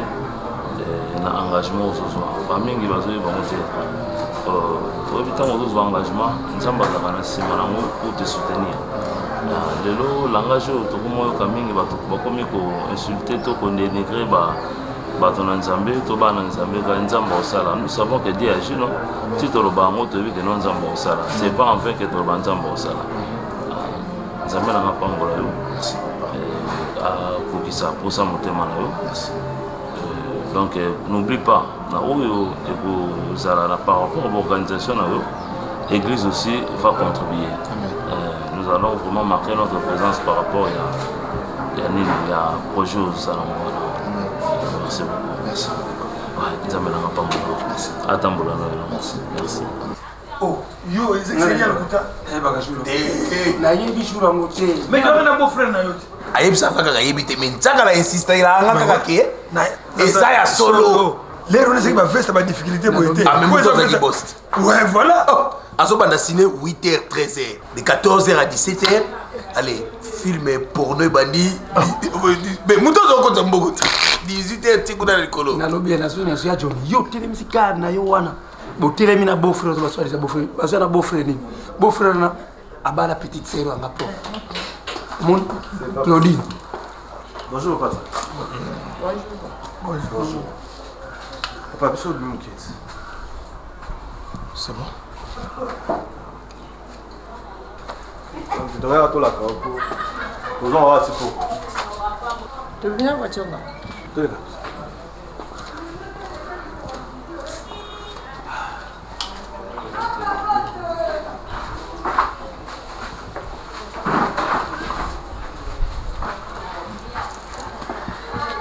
na engagement ozozwa bamingi bazoyeba ngo te toyebi ntango ozozwa engagement nzambe azalaka na nsima nango pour te soutenir. Lelo langage oyo tokomoyoka mingi bato bakomi koinsulte to kodénigre bato na nzambe to bana nzambe ka nzambe osala. Nous savons que Dieu agit, non? Si toloba yango toyebi ke no nzambe osala, c'est pas enfin que toloba nzambe osala. Nzambe nanga pambola yo akokisa posa motema na yo. Donc n'oublie pas na oyo ekozala par rapport à l'organisation na yo, l'église aussi va contribuer. Nous allons vraiment marquer notre présence par rapport à projet aux salons. Merci beaucoup. Merci. Nzambe nanga pambola. Atambola na yo. Merci. Oh, yo, ezexcellent le kuta. bakashula nayebi jour yango te mais kaka na beau-frère na yo te ayebisaka kaka yebi te mais nzaka na insiste ilanga kaka ke eza ya solo lero nezeki baveste badifficulté boye te ouais voilà azobanda ciné 8h 13h de 14h à 17h allez film porno ebandi mais mutu azokota mboko 18h tikuna na likolo nalobi nazo ya John yo telemisi kar na yo wana botelemi na beau-frère to baswali za beau-frère baswa na beau-frère ni beau-frère na abala petite sœur anga po mon Claudine. Bonjour papa. Bonjour. Papa, bisous de mon kit. C'est bon. Tu devrais avoir tout la carte pour nous avoir un petit peu. Tu viens voiture là? Tous les gars.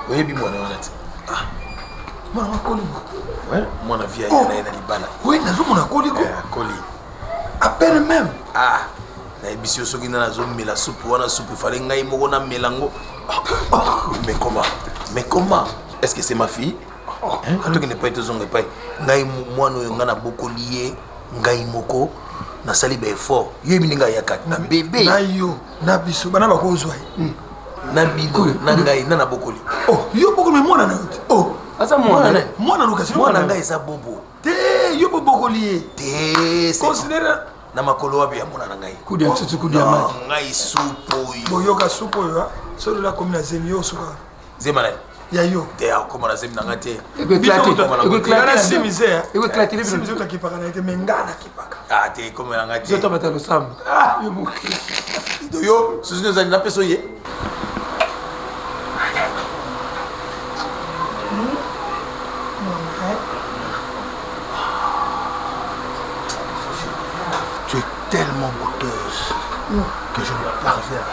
Oui, bien moi, Moi, ouais, moi, la vie a été libana. Oui, nous sommes en colis. Colis. À peine même. Ah, na ebisi osoki na zone mela soupe wana soupe fallait ngai moko na melango. Mais comment? Est-ce que c'est ma fille? Hein? Toi qui n'es pas été zonga pas. Ngai moi no nga na boko lié, ngai moko na sali ba effort. Yo bininga yakat na bébé. Na yo, na biso bana ba ko zwa. Na bido na ngai na bokoli. Oh, yo bokoli mais moi na yote. Oh, asa moi na location. Moi na ngai sa bobo. Te yo bokoli. Te considère na makolo wapi ya mona na ngai. Kudia tsutu kudia ma. Ngai supo yo. Bo yo ka supo yo. Solo la commune zemi yo suka. Zemana. Ya yo. Te akoma na zemi na ngate. Éclater si misère. Éclater si misère qui parle na été mengana qui paka. Ah te comme na ngate. Je te mettre le sam. Ah, yo mo. Yo, sous nous allons la pesoyer. Tu es tellement goûteuse que je ne parviens à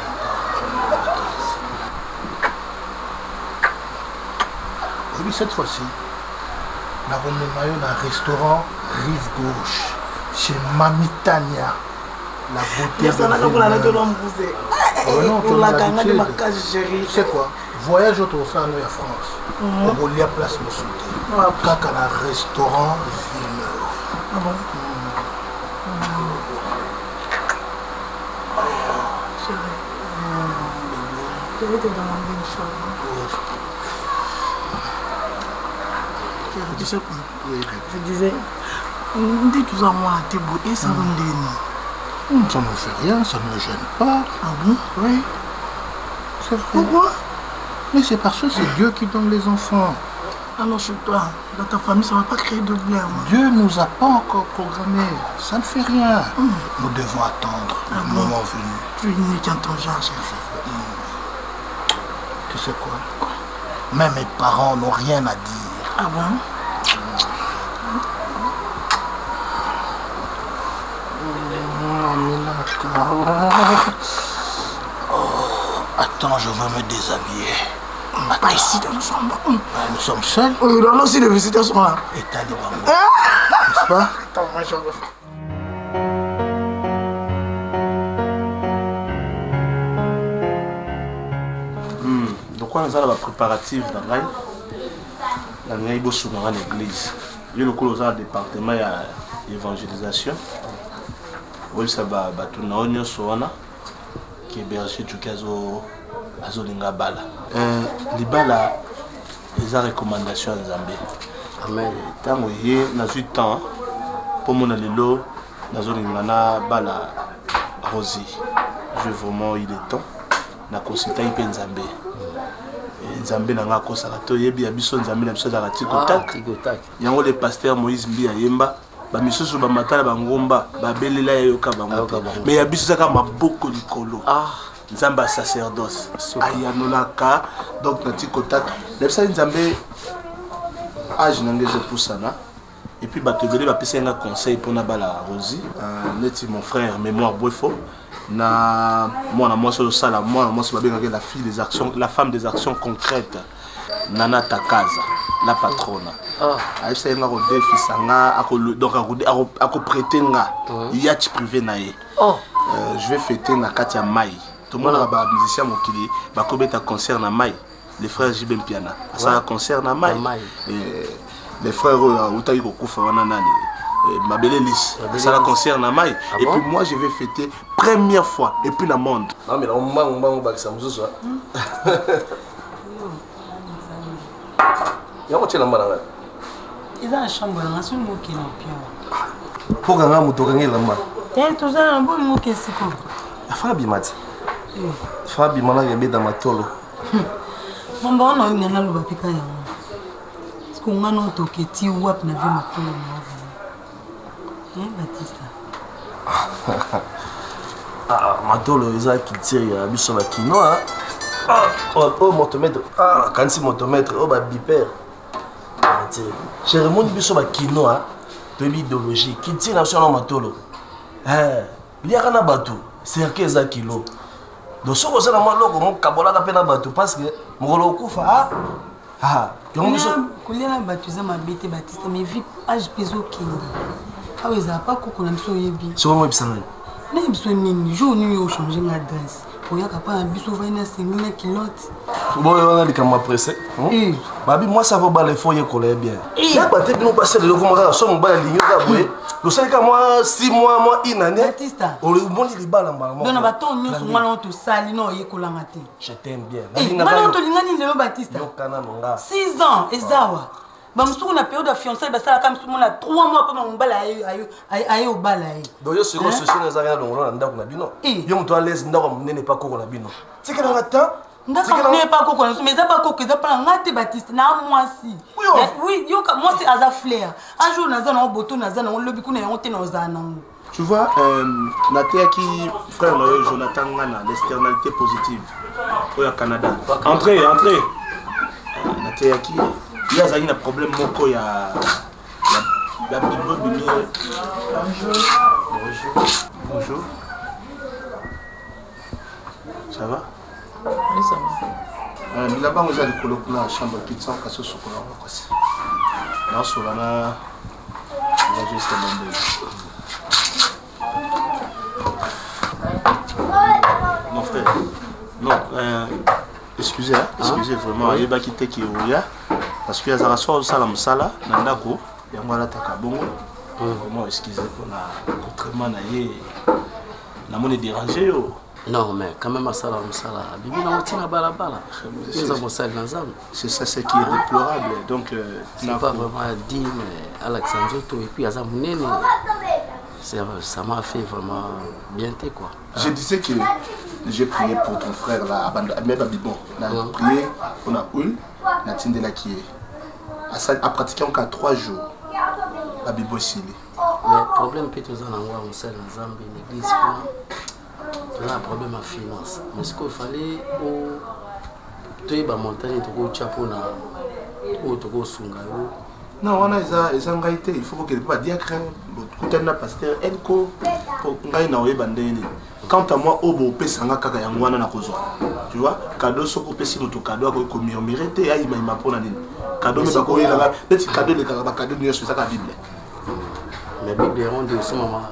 oui, cette fois-ci, nous avons un restaurant Rive Gauche chez Mami Tania. La beauté de tu sais quoi? Voyage au Toursan à France. On va aller à place de sauter. Kaka la restaurant Villeneuve. Ah bon? Je vais te demander une chose. Tu sais quoi? Je disais, on dit tout ça moi à tes bouts et ça va me donner. Ça ne fait rien, ça ne me gêne pas. Ah bon? Oui. C'est vrai. Pourquoi? Mais c'est parce que c'est Dieu qui donne les enfants. Alors chez toi, dans ta famille, ça ne va pas créer de problème. Dieu ne nous a pas encore programmés. Ça ne fait rien. Nous devons attendre le moment venu. Tu es unique en ton genre, chef. Tu sais quoi? Même mes parents n'ont rien à dire. Ah bon? Attends, je veux me déshabiller. Pas ici dans nos chambres. Nous sommes seuls. Oui, non, aussi les visiteurs sont là. Et t'as les bambous. N'est-ce pas? Attends, moi je vais faire. Donc, quand on a la préparative dans l'église, il y a le département d'évangélisation. Oui, ça va. Tout na onyo soana qui berger tu kazo azolinga bala. Libala les recommandations Nzambe. Amen. Tango yé na eu temps pour mon lelo nazolinga na bala Rosie. Je vraiment il est temps na consulter pe Nzambe. Nzambe na nga kosala to yebi ya biso Nzambe na biso za tikotak. Yango le pasteur Moïse Mbi Ayemba ba misusu ba matala ba ngomba ba belela yoka bango. Mais ya biso saka maboko likolo. Nzamba sacerdoce. Ayanolaka donc na tikotak. Le psa Nzambe age nangé je poussana. Et puis bato belé ba pesa nga conseil pour na bala Rosie. Neti mon frère mémoire Boefo. Na moi sur le sala moi c'est la fille des actions, la femme des actions concrètes. Nana Takaza, la patronne. Elle s'est nga rodé fisanga donc à prêter nga yacht privé naé. Je vais fêter na Katia Mai. Tout le monde a musicien mon kili, ba kobeta concert na Mai. Les frères Jibem Piana. Ça concert na Mai. Les frères Outaï Kokufa wananani. Ma belle Lys, ça la concerne à Maï. Et puis moi je vais fêter première fois et puis la monde. Non mais on va ça me soit. Il y a autre chose là. Il y a une chambre là, c'est moi qui l'ai bien. Pour gagner mon tour gagner là moi. T'es tout ça un bon mot que c'est quoi? Fabi Mati. Fabi mala yebe dans ma tolo. Mambo na ngana lo bapika ya. Parce qu'on a non toke ti wap na vie ma tolo. Batista. Matolo eza kitiri ya biso ba kinoa. Motomètre. Kansi motomètre ba biper. Cérémonie biso ba kinoa to idéologie kitiri na so matolo. Liaka na batu, cercle eza kilo. Donc soko za na maloko mo kabola ka pena batu parce que mokolo okufa kolia batu za mabete Batista mais vie age peso kindi. Ah oui, ça n'a pas qu'on a besoin de bien. C'est comment il s'en est? Non, besoin de jour nous changer l'adresse. Pour y a capable un bus ouvert na 5000 kilotes. Bon, on a dit qu'on m'a pressé. Babi, moi ça va pas les foyers coller bien. Il y a pas de nous passer de comment ça on va ligner là boué. Le seul que moi 6 mois moi une année. Batista. On le bon il bala mal. Non, baton nous sur moi on te sali non y kolangate. Je t'aime bien. Moi on te lingani le Batista. 6 ans ezawa. Bah monsieur on a période de fiançailles bah ça comme tout le monde 3 mois après on bala ayo au bala ayo. Donc yo c'est quoi ce chien ezaka longo na ndako na bino. Yo mto à l'aise ndako munene pas koko na bino. C'est que na temps ndako n'est pas koko mais ça pas koko ça pas ngate Batista na moi si. Oui yo moi c'est Aza Flair. Un jour naza na boto naza na lobi kuna yonte na ozana. Tu vois natea qui frère Jonathan Ngana l'externalité positive au Canada. Entrez. Natea qui il y a un problème moko ya bibo bimi. Bonjour. Ça va? Oui, ça va. Mais là-bas, vous allez coloquer la chambre pizza en casse au chocolat. Là, sur là, on va juste demander. Mon frère. Non, excusez vraiment. Il va quitter Kiouya. Parce que les arracheurs de Salam Sala, Nandako, il y a un malade à Kabongo. Comment excusez pour la contrairement na monnaie dérangée. Non, mais quand même à Salam Sala, Bibi n'a pas de balabala. C'est ça ce qui est déplorable. Donc, c'est pas vraiment à dire, mais Alexandre et puis Azamounene, ça m'a fait vraiment bien quoi. Je disais que j'ai prié pour ton frère là, mais bon, on a prié, on a eu. Natindela qui est à pratiquer encore 3 jours à Bibosili. Le problème peut être dans l'endroit où c'est dans Zambie, l'église, on a un problème à finance. Mais ce qu'il fallait, tu es en montagne, tu es au Chapeau, tu es au Sungayo. Non, on a des engagés, il faut que les diacre, le pasteur, Enko, pour quant à moi, au beau Pessanga Kakayangwana na Kozo. Tu vois, cadeau soko pesi moto cadeau ko ko mérité ya ima pona nini. Cadeau mais ko yela petit cadeau le cadeau ni sur sa Bible. La Bible on dit aussi maman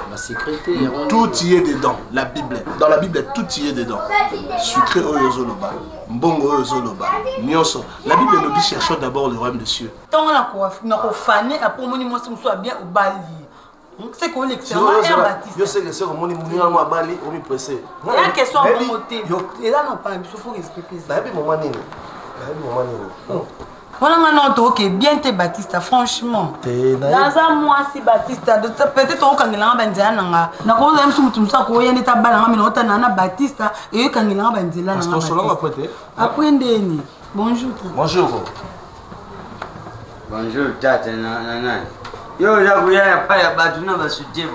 la sécurité tout y est dedans, la Bible. Dans la Bible tout y est dedans. Sucré oyozoloba, mbongo oyozoloba, nyonso. La Bible nous dit cherchons d'abord le royaume des cieux. Tant on a ko fané après moni moi soit bien au bali. C'est quoi l'excellent Baptiste? Je sais que c'est comme on est bali, on est pressé. Il y a une question à mon côté. Et là, non, pas, il faut expliquer ça. Voilà, maintenant, ok, bien t'es Baptiste, franchement. Dans un mois, si Baptiste, peut-être au Kangilanga Bandiana, n'a pas même sous tout ça, qu'il y a des tabacs, mais on a Baptiste, et Kangilanga Bandiana. Après, bonjour. Bonjour. Bonjour, tata, nana. Yo, j'ai voulu pas y avoir de nom sur Dieu.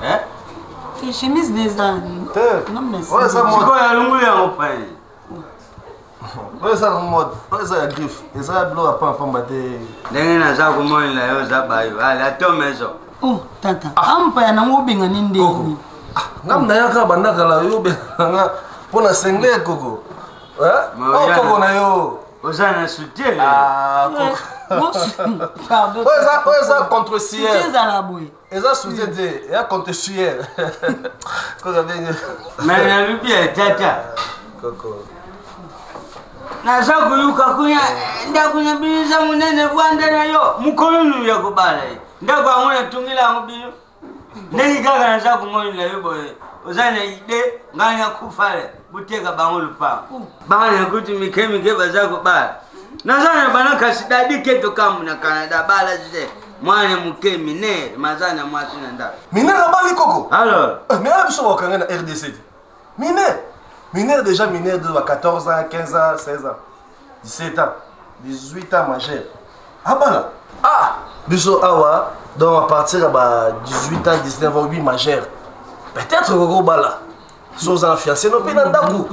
Hein? Tes chemises des ânes. Non, mais ouais, ça moi. C'est quoi, il y a l'onglet en pain? Ouais, ça mode. Ouais, ça griffe. Et ça bloque à pas battre. N'est-ce pas comment il a eu ça bail. Allez, à ton maison. Oh, tata. Am pa na ngo benga ninde. Ngam na yaka bandaka la yo benga. Pona sengle koko. Hein? Oh koko na yo. Osana soutien. Ah, pardon. Ouais, ça contre ciel. Soutien à la bouille. Et ça soutien de, et contre ciel. Mais na lubi tata. Koko. Na zakuyuka kunya ndakunya biza munene bwanda nayo mukolunu yakubala. Ndakwa ngona tungila ngubilo. Ndeki kaka na zakumoni na yo boy. Osana ide nganya kufale. Buteka bangolu pa. Bana kuti mikemi bazako bala. Nazana bana kasidadi keto kamu na Canada bala zide. Mwana mukemi ne mazana mwasina nda. Minera bali koko. Alors, mais là biso wakanga na RDC. Mineur déjà mineur de 14 ans, 15 ans, 16 ans, 17 ans, 18 ans majeur. Ah bala. Ah, biso awa donc à partir de 18 ans, 19 ans, 8 majeur. Peut-être koko bala. Sans en fiancé no pena ndaku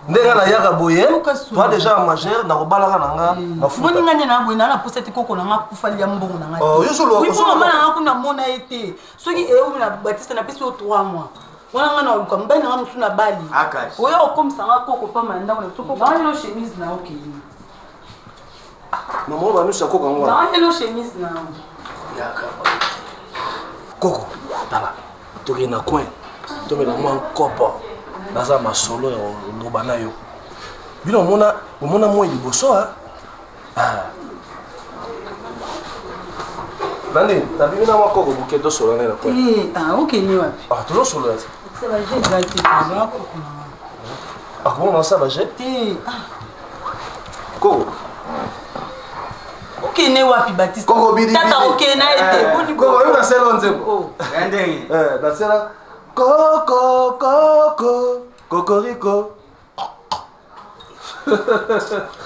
ndenge na yaka boye toi déjà majeur na kobalaka nanga mafuta moni nganya na boye na posete koko na kufali ya mbongo na oh yo solo oui mama na kuna mona ete soki e na Baptiste na pesi o 3 mois wana ngana oluka mbani na musu na bali oyo okomisa nga koko pa manda na toko ba yo chemise na okeli maman ba nusa koko ngwa na yo chemise na yaka koko tala toki na coin tomela mwa kopo naza masolo ya ngoba na yo bino mona mwa liboso ah Nani, tabi mina mwa koko buke to solo na kwa okay ni wapi toujours solo là c'est va j'ai gâté na koko ah comment ça va j'ai koko okay ne wapi Baptiste koko bidi tata okay na ete boni koko yo na selo nzembo ndenge na sela Coco, coco, cocorico.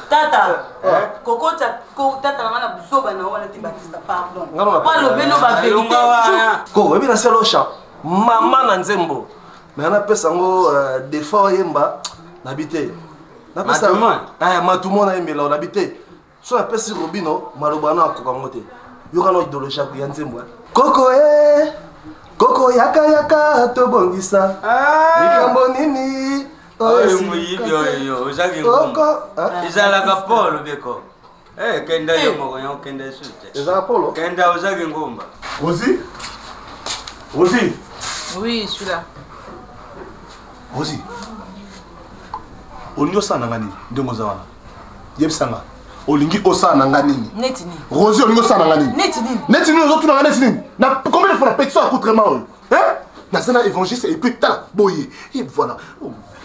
Tata, coco tata na busoba na wana ti Baptiste pardon. Pas le beno ba vérité. Coco, ebi na selo cha. Mama na nzembo. Mais na pesa ngo défaut yemba na bité. Na pesa matumo na yembela na bité. So na pesa robino maloba na koka ngote. Yo kana idéologie ya nzembo. Coco Koko yaka tobongisa. Mikambo nini? Oyo muyibi oyo, uzaki ngomba. Izalaka polo beko. Kenda yo moyo kenda sute. Izalaka polo? Kenda uzaki ngomba. Rosi? Oui, je suis là. Rosi. Olingo sana ngani? Ndemo za wana. Yebisanga. Olingi osana ngani? Neti ni. Rosi olingo sana ngani? Neti ni. Neti ni ozo tuna ngani nini? Na combien de fois la pétition a coûté mal? Hein? Nazana évangéliste et puis ta boye. Et voilà.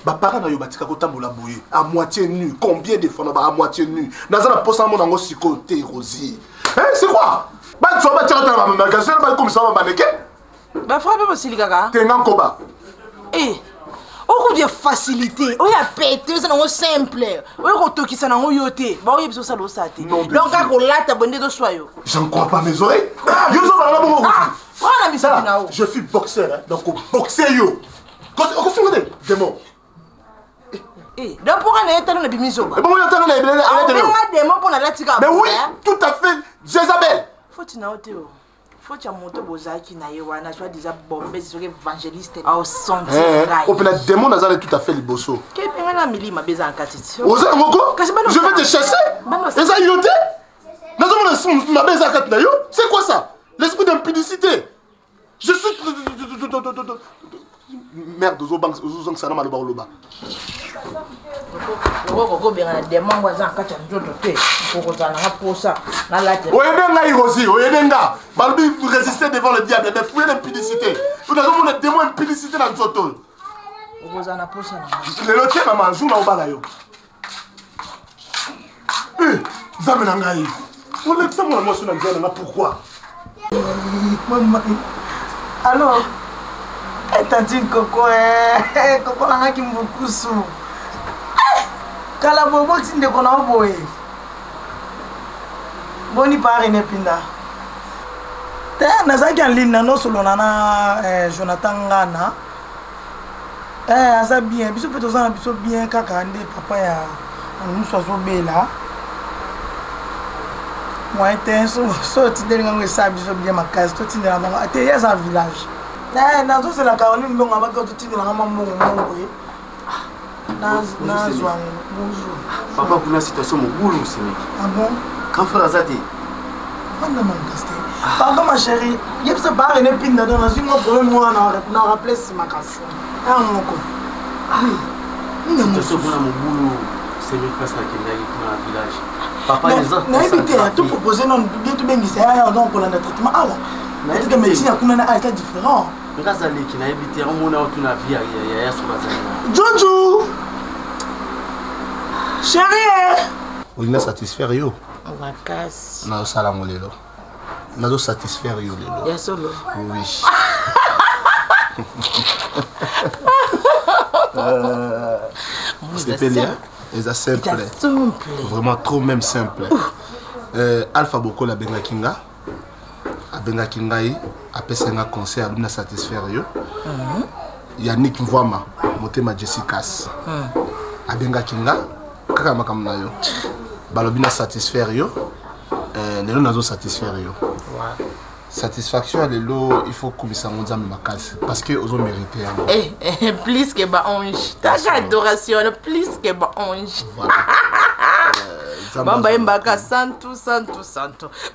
Ba parents na yo batika ko tambola boye à moitié nu. Combien de fois à moitié nu? Nazana posa mon ngo sikoté Rosi. Hein, c'est quoi? Ba tu vas tirer dans ma magasin ba comme ça ba maneke? Ba frère ba silikaka. Tengan koba. Oko de facilité, oya pété, ça non simple. Oya ko tokisa nango yote. Ba oya biso ça lo sate. Donc ka ko lata bonde do soyo. J'en crois pas mes oreilles. Yo zo ba bongo. Voilà mi ça nao. Je suis boxeur hein. Donc boxer yo. Ko fingote démon. Donc pourquoi na etano na bimiso ba? Bon yo tano na ebele na démon pour na latika. Mais oui, tout à fait. Jézabel. Faut tu na oteo. Faut tu monter bozaki na yewana soit déjà bombé sur évangéliste au senti on peut la démon nazale tout à fait liboso ke penga na milima beza en katiti oza ngoko je vais te chasser eza yote nazomona ma beza kat na yo c'est quoi ça l'esprit d'impudicité je suis merde ozo bank ozo sana maloba oloba Koko bien na demande voisin kacha njoto te. Koko zana nga posa na late. Oyedenga irosi, oyedenga. Balbi résister devant le diable, mais fouiller l'impudicité. Vous avez mon démon impudicité dans nzoto. Koko zana posa na. Le lotier maman, joue na obala yo. Zamena ngai. On l'exa moi moi sur na nzana pourquoi? Maman. Alors, tantine Coco, Coco langa ki mbukusu. Kala bobo tinde kona boye. Boni pare ne pinda. Te nazaki en ligne no solo na Jonathan Ngana. Asa bien, biso peut ozana biso bien kaka ande papa ya nous so bela. Moi était so tinde ngwe sa biso bien makasi to tinde na mama. Te ya sa village. Nazo c'est la Caroline Mbongo abaka to tinde na mama mbongo mbongo. Bonjour. Papa, pour la situation, mon boulot, c'est mec. Ah bon? Quand frère Azadi? Pardon, ma chérie. Il y a pas une épine dans un problème, moi, on a rappelé ce magasin. Ah, mon co. Oui. Situation pour mon boulot, c'est mec parce qu'il y a dans le village. Papa, les autres. Non, évitez, tout proposer, non, bien tout bien, c'est un don pour le traitement. Ah, là. Est-ce que médecine est différent? Grâce à l'équipe, on a évité, on a tout la vie, il y a sur la Jojo! Chérie! Oui, na satisfaire yo. On va casser. Na sala molelo. Na do satisfaire yo lelo. Ya solo. Oui. C'est pénible. C'est simple. Vraiment trop même simple. Alpha Boko la benga kinga. Abenga kingai apesa nga conseil alumna satisfaire yo. Yannick Mvwama motema Jessicas. Abenga kinga kaka makamna yo. Balobina satisfaire yo. Lelo nazo satisfaire yo. Satisfaction lelo il faut komisa nzambe makasi parce que ozo mériter. Plus que ba onge. Ta adoration plus que ba onge. Bamba yembaka santu.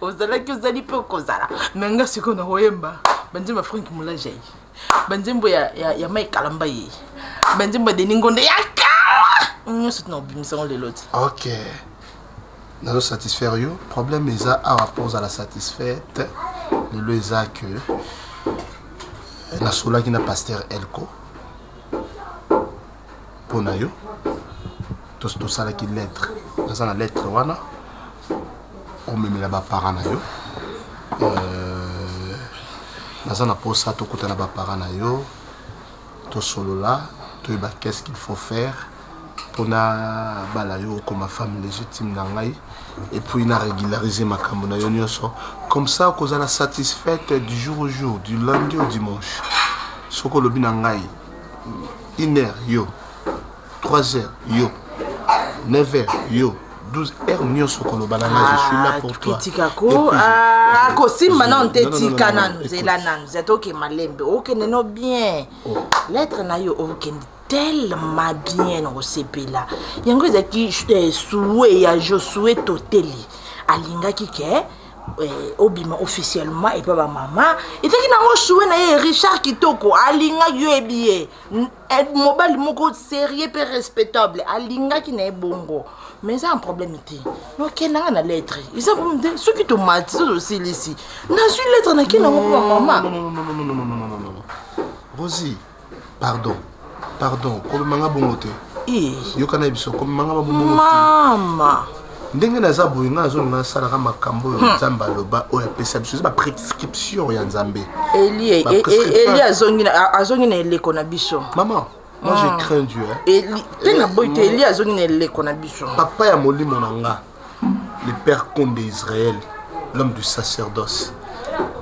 Ozala ki ozali pe kozala. Menga siko na hoyemba. Banje ma Frank Mulajai. Banjembo ya mai kalamba yi. Banjembo de ningonde ya kala. Nyoso na obimisa on leloti. OK. Nazo satisfaire yo. Problème eza à rapport à la satisfaite. Le eza que na sola ki na pasteur Elko. Pona yo. To sala ki lettre. Dans la lettre wana on me met là-bas parents na yo. Dans un posa to kutana ba parents na yo. To solo là, to ba qu'est-ce qu'il faut faire pour na bala yo comme femme légitime na ngai et puis na régulariser ma kambo na yo nyonso comme ça qu'on la satisfaite du jour au jour, du lundi au dimanche. Soko lobi na ngai 1h yo, 3h yo, 9h yo, 12h nyonso ko loba na ngai, je suis là pour toi. Kitikako kosimba na ntetika nanu zela nanu zetoke malembe okende bien lettre na yo okende tellement bien au sepela yango ezaki souhait ya Josué Toteli alingaki ke obima officiellement et pas maman etaki nango souhait na ye Richard Kitoko alingaki yo ebie mobali moko sérieux pe respectable alingaki na bongo mais ça un problème était ok na lettre ils ont problème de ceux qui te matent aussi ici na suis lettre na ki na maman non Rosie pardon comme manga bongote yo kana biso comme manga bongote mama ndenge naza boyinga zo na sala ka makambo nzamba loba o yapesa biso ba prescription ya nzambe Eli azongi na eleko na biso maman moi je crains Dieu tena boite Eli azongi na eleko na biso papa ya molimo nanga le père Condé d'Israël l'homme du sacerdoce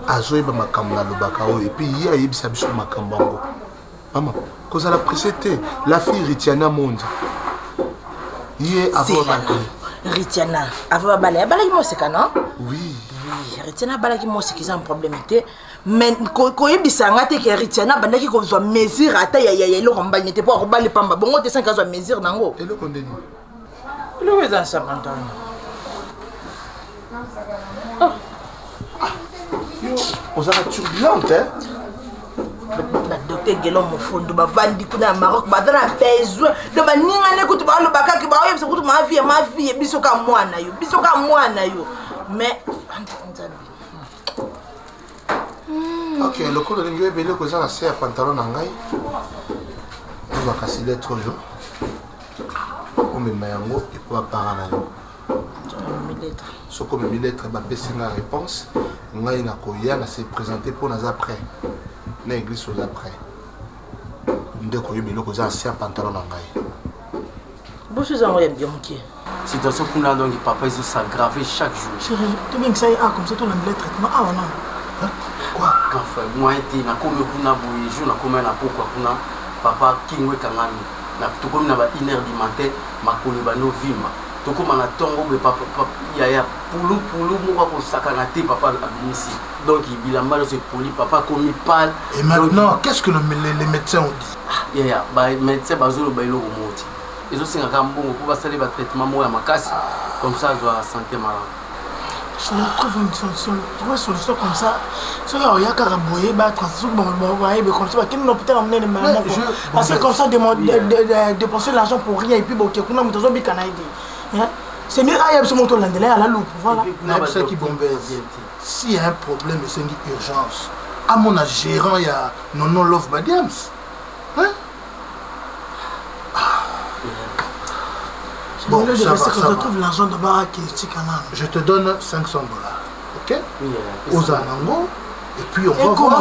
azoyeba makambo na lobaka o et puis ye ayebisa biso makambo ngo maman cause à la précédé la fille Ritiana Monde hier avant Ritiana avant balai ki moseka non oui Ritiana balaki moseka c'est un problème té mais ko yebisa ngate ke Ritiana bandaki ko zo mesure ata ya lo rombani était pas robali pamba bongo te 5 zo mesure nango et le condé le dans sa pantalon yo on sera turbulente hein docteur Gelon Mofondo bavandi kuna Maroc bazana besoin de baninga ne kutu ba lo bakaki ba oyebisa kutu ma vie biso ka mwana yo mais ok le coup de lingue belé ko za se pantalon na ngai on va casser les trop yo on me mayango et pour parler na yo ce comme une lettre ba pesi na réponse ngai na koya na se présenter pour nas après na église aux après ndeko yo belé ko za se pantalon na ngai bouche za ngoya bien mki situation pour là donc papa il s'aggrave chaque jour chérie tu bien que ça comme ça ton le traitement ah non quoi enfin moi été na comme kuna boye jour na comme na pourquoi kuna papa kingwe kangami na tout comme na ba 1h du matin makolo ba no vima to comme na tongo be papa ya pulu mo ko sakana te papa abinisi donc il bilamba se poli papa comme parle et maintenant qu'est-ce que les médecins ont dit ba médecin bazolo ba ilo moti ils ont singa kambongo pour passer le traitement mo ya makasi comme ça doit santé malade. Je trouve une solution. Tu vois, solution comme ça. Si il y a qu'à boyer, transition, comme ça, qui nous peut emmener les malades. Parce que comme ça, dépenser l'argent pour rien et puis bon, qui a besoin de canadiens. C'est mieux à y avoir ce moto là, à la loupe. Voilà. C'est qui bombe. S'il y a un problème, c'est une urgence. À mon gérant, il y a non love badiams. Hein? Bon, ça va. Trouve l'argent de Baraki, je te donne $500, ok? Aux Anango, et puis on va voir.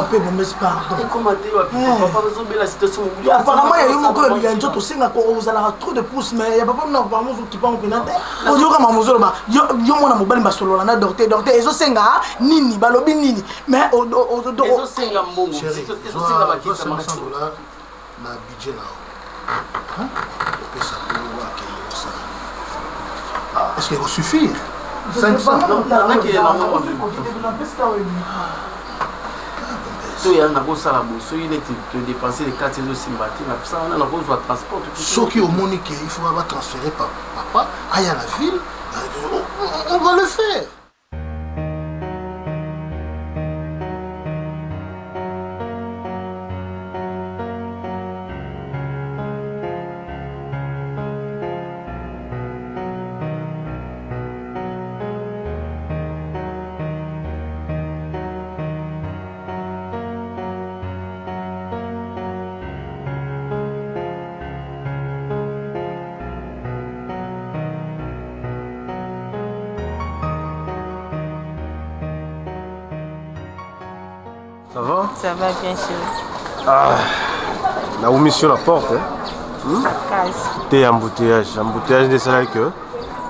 Apparemment, il y a eu mon corps, il y a un autre signe, vous allez trop de pouces, mais il n'y a pas de qui parle au Canada. Il y a un mot, il y a un mobile basolo, on a dorté, et ça c'est nini, balobi nini. Mais au chérie, $500, na budget là. Est-ce qu'il va suffire? 500. So il y a un gros salaire, so il est de dépenser les 4 euros si matin, mais ça on a un gros transport. Ce qui est au Monique, il faut transférer papa à la ville, on va le faire. Ça va? Ça va bien sûr. Ah, la omission la porte. T'es embouteillage de ça que.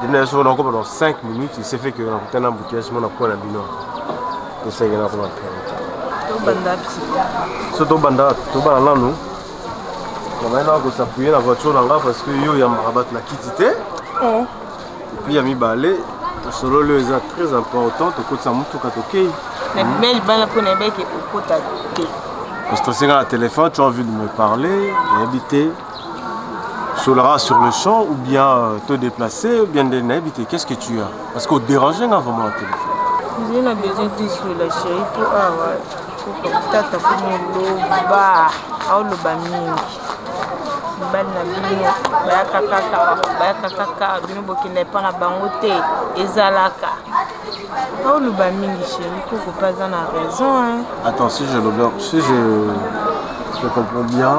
Je suis encore pendant 5 minutes, il s'est fait que on a un embouteillage, on a quoi la bino. C'est ça qu'il y a pour surtout banda, tout bas là nous. On va aller s'appuyer la voiture là parce que yo y a marabat la quitté. Et puis il y a mis balai. Solo le est très important, tu côté ça monte tout katoké. Mais il va pour ne pas que au côté. Parce que c'est dans le téléphone, tu as envie de me parler, d'habiter. Solera sur le champ ou bien te déplacer ou bien d'habiter. Qu'est-ce que tu as? Parce qu'on dérange avant mon téléphone. J'ai besoin de sur la chérie pour avoir. Tata pour nous bas, au le baming. Bana bino, kaka, bino bokine pas na bangote, ezalaka. Au le baming chérie, pour pas en a raison hein. Attends, si je comprends bien.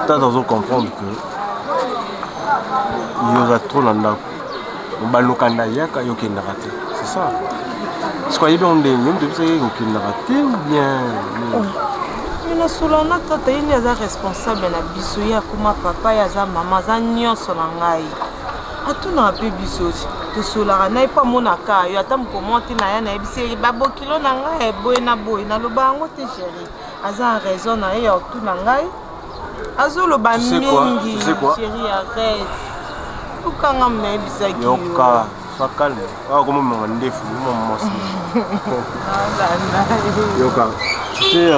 Tu as besoin de comprendre que il y a trop d'endroits. On va raté. C'est ça. Est-ce qu'il y a raté ou bien. Mais solana tata il y a responsable na biso ya kuma papa ya za mama za nyonso na ngai. Atuna pe biso to solara na pas monaka yo atam commenter na ya na ebisi babo kilo na ngai boy na lo bango te chérie. Aza raison na ya tout na ngai. Azolo ba mingi chérie arrête. Ukanga me bisaki yo. Yoka, sois calme. Ah comment me mandé fou maman. Yoka. C'est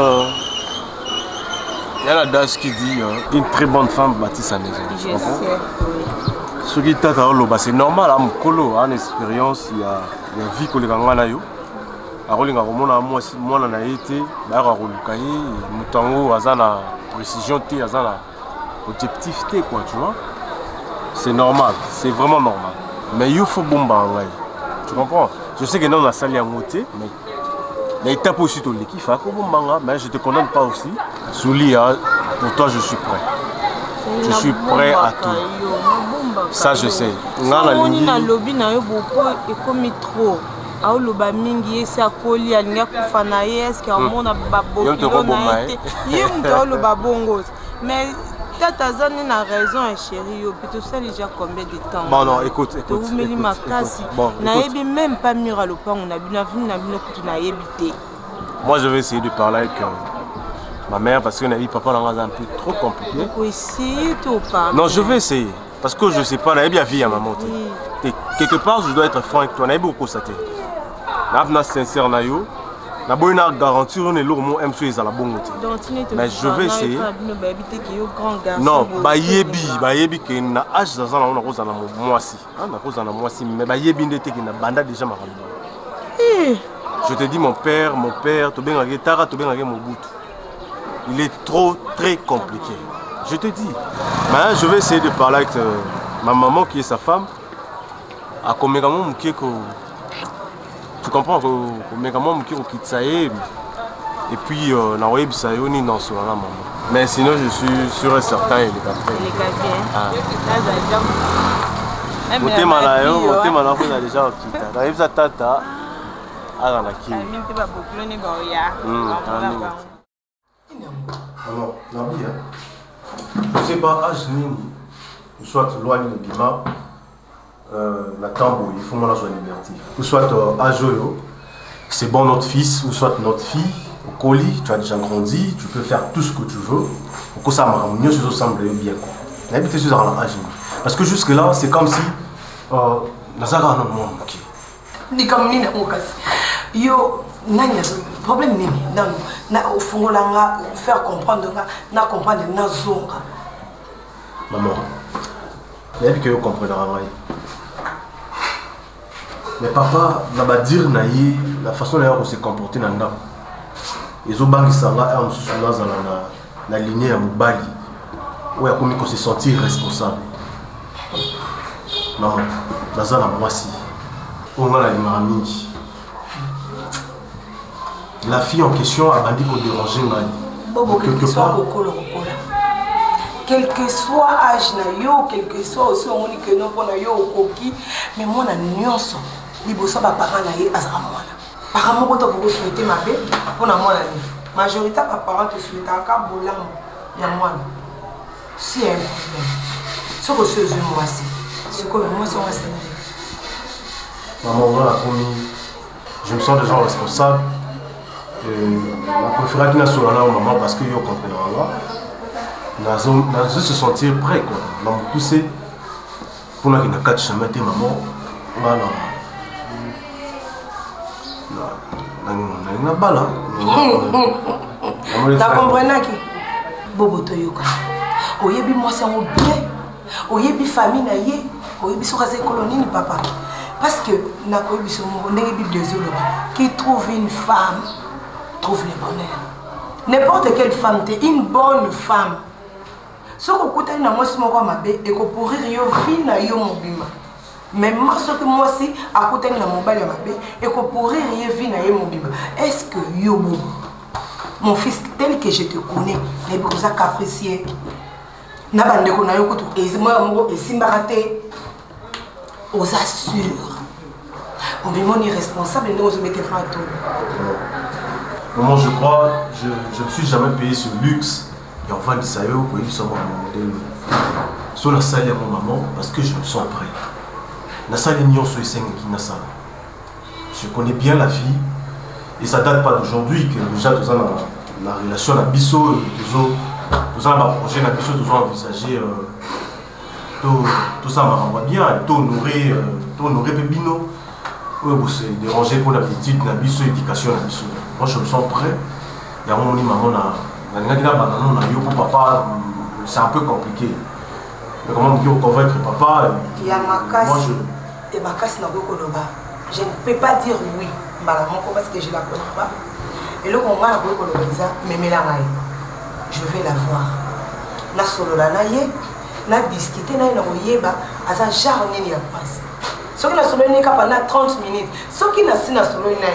il y a l'adage qui dit une très bonne femme bâtit sa maison. Je sais. Ce qui t'a c'est normal, à Mkolo, en expérience, il y a vie que les gens ont. akolinga komona mwana na ye te bayaka koluka ye moto yango aza na précision te aza na objectif te quoi tu vois. C'est normal, c'est vraiment normal. Mais il faut bomba ngai. Tu comprends? Je sais que non on a sali yango te mais l'étape aussi tout l'équipe fa ko bomba mais je te condamne pas aussi. Souli pour toi je suis prêt. Je suis prêt à tout. Ça je sais. Ngana lingi na lobby na yo beaucoup ekomi trop. Aoloba mingi esi akoli alinga kufa na ye eske amona babokilo na ye te ye mutu aoloba bongo mais tata azani na raison ya chéri yo puis tosali déjà combien de temps bon non écoute toumeli makasi nayebi même pas mur à lopango na bino avini na bino kutu nayebi te. Moi je vais essayer de parler avec ma mère parce que na papa là un peu trop compliqué. Donc essayer de parler. Non je vais essayer parce que je sais pas nayebi ya vie à maman te. Quelque part je dois être franc avec toi nayebi beaucoup constater. Na sincère na yo na boina garantir on est lourd mon MC ezala bongo te mais je vais essayer non bayebi ke na âge za na on kozana mwasi na kozana mwasi mais bayebi ndete ke na banda déjà makambo je te dis mon père to benga tara to benga Mobutu il est trop très compliqué je te dis mais je vais essayer de parler avec ma maman qui est sa femme a komeka mo mukeko. Tu comprends que mégamon qui et puis na web ça yoni dans ce maman. Mais sinon je suis sûr et certain il est capté. Il est capté. Ah. Moté malayo, moté malayo on a déjà quitté. Na yeb ça tata ala na ki. Ami te ba boklo ni ba oya. Alors, la vie je sais pas âge nini soit loi ni bima. La tambour, il faut mon la liberté. Ou soit à Joyo, c'est bon notre fils, ou soit notre fille, au colis, tu as déjà grandi, tu peux faire tout ce que tu veux. Pour que ça me mieux se semble bien. L'habitude c'est dans l'âge. Parce que jusque là, c'est comme si Nazara non moi. Ni comme ni na okasi. Yo nanya problème nini dans na ofungolanga faire comprendre na comprendre na zonga. Maman. Il y a que vous comprenez mais papa va dire la façon dont on s'est comporté dans le temps. Ils ont bangi sanga et on se souvient dans la lignée à Moubali où il a commis qu'on se sentit responsable. Maman, dans la voici. On a la ligne. La fille en question a bandit qu'on dérangeait Mali. Quelque part. Quel que soit âge na yo, quel que soit aussi on dit que non pour na yo koki, mais moi na nuance. Liboso ba parents na ye azara mwana. Parents moko to ko souhaiter mabe pour na mwana ni. Majorité ba parents te souhaiter ka bolam ya mwana. Si un problème. Ce que c'est moi c'est. Ce que moi c'est moi c'est. Maman voilà je me sens déjà responsable. Je préfère qu'il soit là maman parce que yo comprend là. Dans se sentir prêt quoi. Dans me pousser pour na kina quatre chemin te maman. Voilà. Na bala. Tu comprends qui Bobo Toyoka. Oyebi moi c'est mon bien. Oyebi famille na ye. Oyebi so kaze colonie papa. Parce que na koyebi so mo ndenge Bible zolo qui trouve une femme trouve le bonheur. N'importe quelle femme t'es une bonne femme. Ce que tu as dit, moi, c'est mon mabé et que pour rire, vie na yo mobima. Mais moi, ce que moi, c'est à côté de mon mobile mabé et que pour rire, vie na yo mobima. Est-ce que yo mon fils, tel que je te connais, les beaux capricieux, n'a pas de connaître que tout et moi, et si m'arrêter, aux assure. On est mon irresponsable et nous, on se mettait pas à tout. Maman, je crois, je ne suis jamais payé ce luxe. Et enfin, il s'agit pour lui savoir mon modèle. Sur la salle de mon maman, parce que je me sens prêt. La salle de Nyon sur les je connais bien la fille. Et ça ne date pas d'aujourd'hui que déjà tout ça la relation à Bisso, tout ça m'a projet à Bisso, tout ça envisagé. Tout ça m'a renvoyé bien, tout honoré Pébino. Oui, c'est dérangé pour l'habitude, la Bisso, l'éducation à Bisso. Moi, je me sens prêt. Il y a un moment où maman papa, c'est un peu compliqué. Mais comment me convaincre papa? Il y a ma casse. Et ma casse n'a pas. Je ne peux pas dire oui. parce que je la connais pas. Et le combat, je vais la voir. Na solo la na ye, na discuter na yeba, asa genre nini ya passe. Ce qui na solo ni pendant 30 minutes, ce qui na sina solo na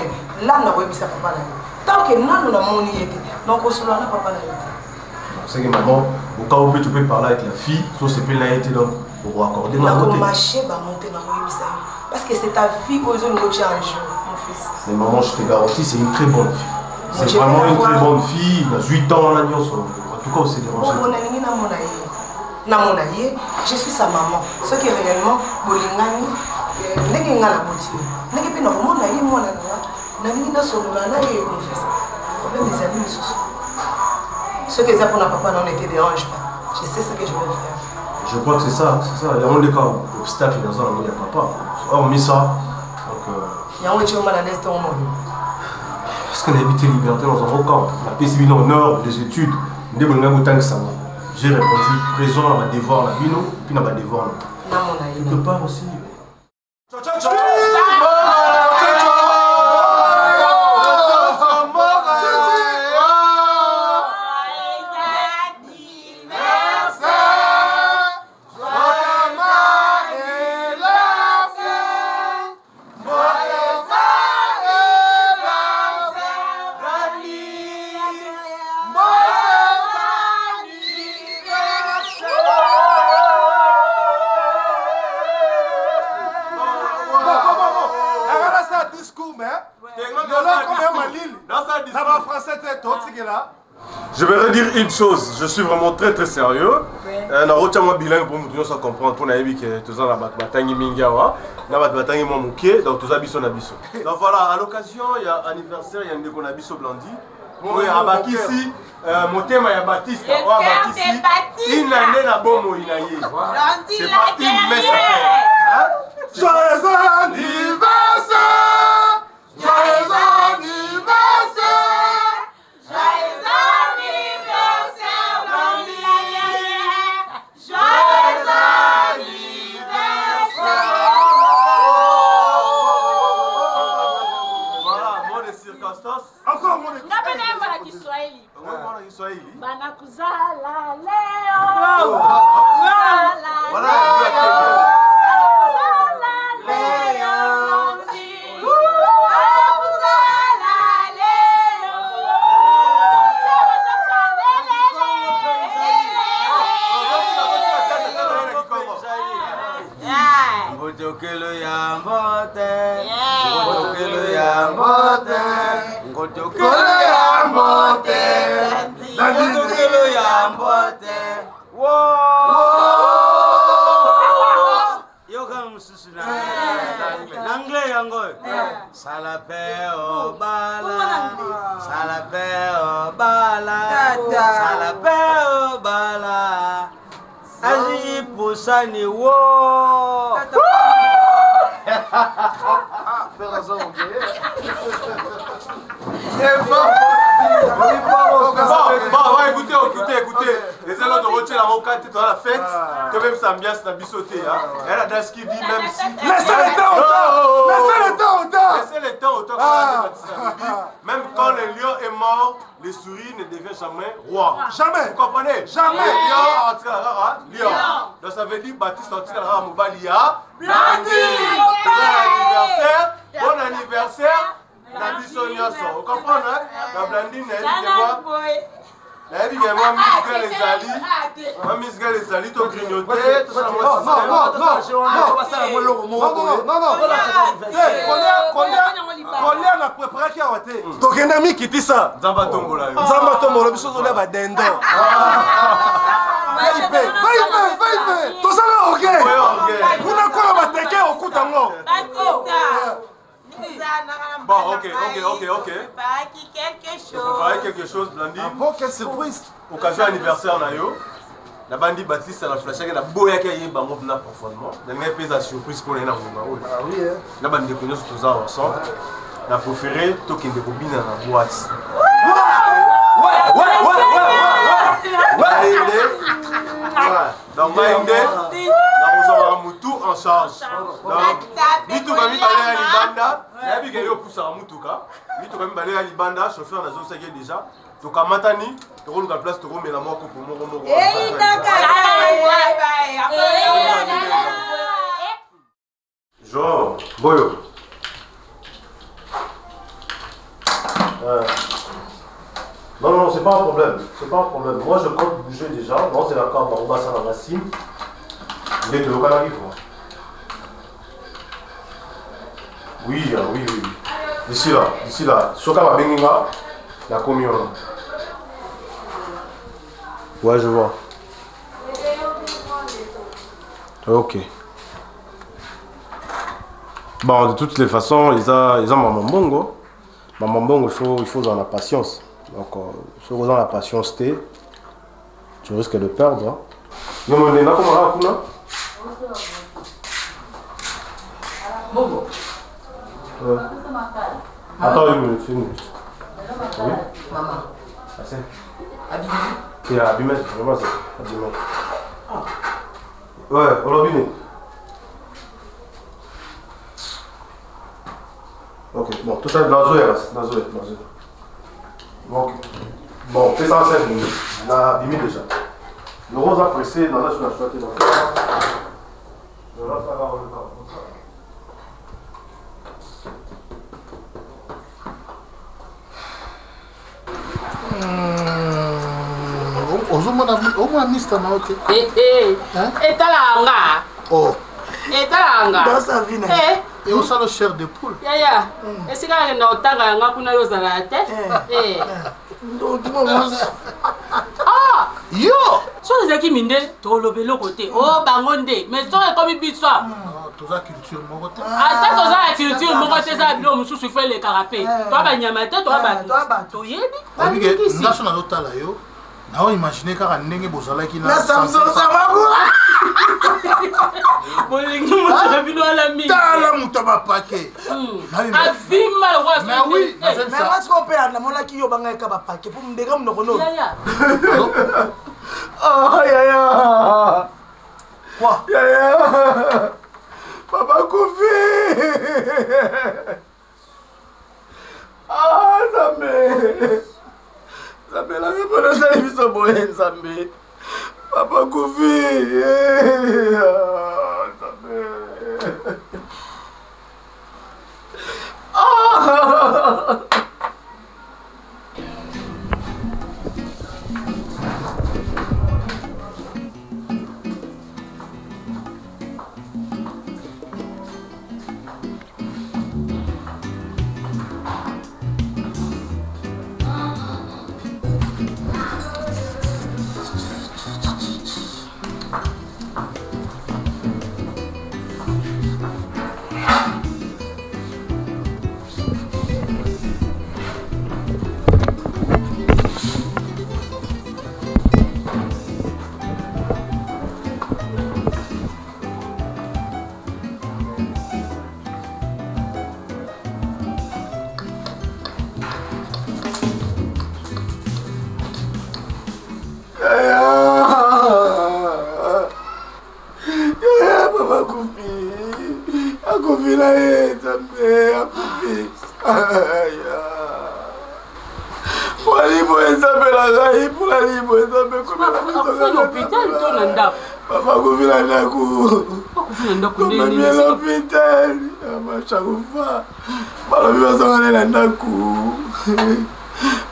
là na webisa papa na. Tant que non na moni yeke, donc solo na papa na. C'est que maman, au cas où tu peux parler avec la fille, so c'est plus là été donc pour accorder ma côté. Marcher ba monter na webisa. Parce que c'est ta fille aux autres en jeu, mon fils. Mais maman, je te garantis, c'est une très bonne fille. C'est vraiment une très bonne fille, il a 8 ans là, en tout cas, on s'est dérangé. Je suis sa maman. Ce qui est réellement, Bolingani, ce que ça pour notre papa n'en était dérange pas. Je sais ce que je vais faire. Je crois que c'est ça, c'est ça. Il y a un des cas obstacle dans un il y a papa. Hormis ça, donc. Il y a un petit mal à l'est au monde. Parce qu'on a habité liberté dans un camp. La PCB dans le nord, des études, j'ai répondu présent à ma devoir, la bino, puis à ma devoir. Quelque part aussi. Je vais redire une chose, je suis vraiment très très sérieux. Je suis bilingue pour nous comprendre. Pour nous que tout ça donc tout ça donc voilà, à l'occasion il y a anniversaire, il y a une qu'on a biso Blandi. Oui, à Bakissi, mon thème est Baptiste. Une année la bombe c'est parti, mais ça fait. Joyeux anniversaire! Joyeux anniversaire! Joyeux anniversaire, joyeux anniversaire. Voilà, mot de circonstance. Encore mot de circonstance. Kiswahili. Banakuzala leo. Voilà. Ngotokelo ya mbote, ngotokelo ya mbote, ngotokelo ya mbote, ngotokelo ya mbote. Yoga mususu na nangle yango. Salapeo bala, salapeo bala, salapeo bala. Azi pusani wo. Écoutez. Les élèves de retirer la rocade dans la fête, que même ça ambiance n'a bisoté. Elle a ce qu'il dit, même si. Laissez le temps au temps. Même quand le lion est mort, les souris ne deviennent jamais roi. Jamais. Vous comprenez? Jamais. Lion en tirara, lion. Donc ça veut dire Baptiste en tirara Moubalia. Blandi. Bon anniversaire. La biso nyoso. Vous comprenez? La Blandine, elle dit moi. Elle dit que moi, Miss Galezali, tu grignoté, tout ça. Combien on a préparé qui a été? Donc, un ami qui dit ça. Zamba Tombola, biso zola ba dendo. Va-y, tout ça là, ok. Vous n'avez quoi à m'attaquer au coup d'ango? Bon, ok. Préparer quelque chose, Blandi. Bon, quelle surprise. Occasion anniversaire, Nayo. La bande Baptiste, elle a flashé, elle a boya qui a eu un mot profondément. Elle a fait la surprise pour les gens. Ah oui, hein. La bande de connaissances, tout ça ensemble. La préférée, tout qui est copine dans la boîte. Ouais. Donc, Maïndé, nous avons tout ensemble. en charge. Mituka mibale ya libanda, nayebi ke yo pusaka mutuka. Mituka mibale ya libanda, chauffeur nazosaki déjà. Tokamatani, tokoluka place tokomela moko pour moko. Genre, boyo. Non, c'est pas un problème. C'est pas un problème. Moi, je compte bouger déjà. Non, c'est d'accord. On va s'en racine. Il est de l'Okanagi, quoi. Oui. D'ici là. Soka ma benginga, la communion. Ouais, je vois. Ok. Bon, de toutes les façons, ils ont Maman Bongo. Maman Bongo, il faut dans la patience. Donc, si vous avez la patience, tu risques de perdre. Hein. Bobo. Attends une minute. Oui. Maman. Assez. Abimé. C'est Abimé, vraiment c'est Abimé. Ouais, on l'a biné. Ok, bon, tout ça dans Zoé. Bon, fais ça en 5 minutes. On a abîmé déjà. Le rose a pressé, dans la je l'ai choisi. omona mista na ote etalanga et osala chair de poule yaya esika akenda kotanga yanga kuna yozala te yo soki ezalaki minde toloba eloko te o bango nde mais soki ekomi biso toza culture moko te ata toza ya culture moko te eza bilo mosusu ifo elekaka mpe toa banyama te toa bato toyebi ngaso nazotala yo nao imagine kaka ndenge bozalaki na Samson Samagu bolingi moto na bino ala mingi tala moto bapake avima mais parce qu'on peut namonaki yo bangaka bapake po ndeka munoko no yaya quoi yaya papa Kofi Nzambe la répondre à biso boye Nzambe papa Kofi Nzambe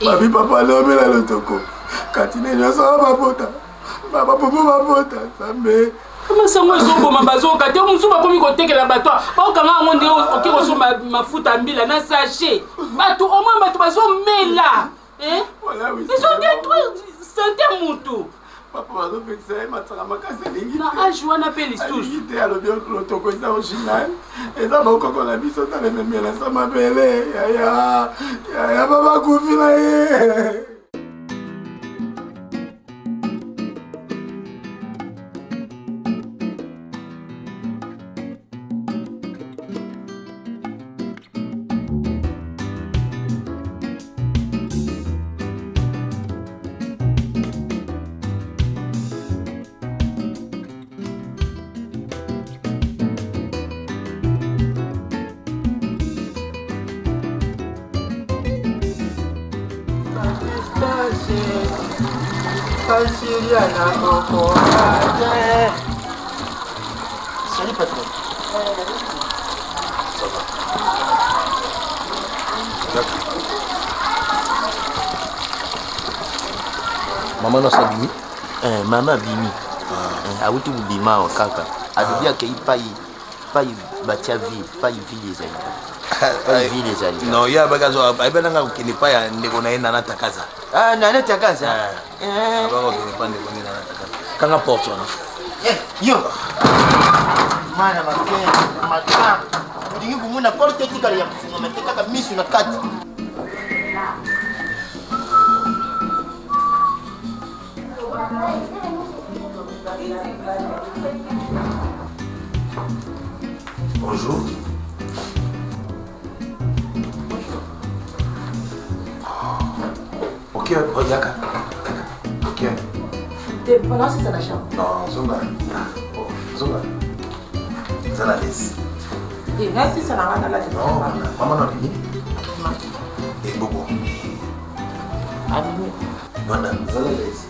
Babi papa lobela lotoko katine nyoso babota baba popo babota Nzambe kama sango ezoboma bazoka te mosusu bakomi kotekela bato bakokanga yango nde oke kosomba mafuta mbila na sachet bato au moins bato bazomela ezodetruire sante motu papa bazopekisa ye mataka makasi elingi na age wana mpe lisusu te alobi lotoko eza original eza bakoko na biso talememela sa mabele yaya baba kufi na ye Salut patron. Ça va. Maman n'a pas bimi. Maman bimi. Awuti bima o kaka. Adubi akei pai batia vie, pai vie les amis. Non, ya bagazo aibelanga ukini pa ya ndeko na ina natakaza. Ah, na natakaza. Baba ukini pa ndeko na natakaza. Kanga porte wana. Yo. Mana maka. Ndingi kumuna porte tikali ya kufunga mateka kama misu na kati. Bonjour. Ok, regarde. Ok. T'es pendant c'est ça la chambre. Non, Zonga. Zonga. Ça la laisse. Et merci ça n'a rien à la non, maman n'a dit. Et Bobo. Vanda, ça la laisse.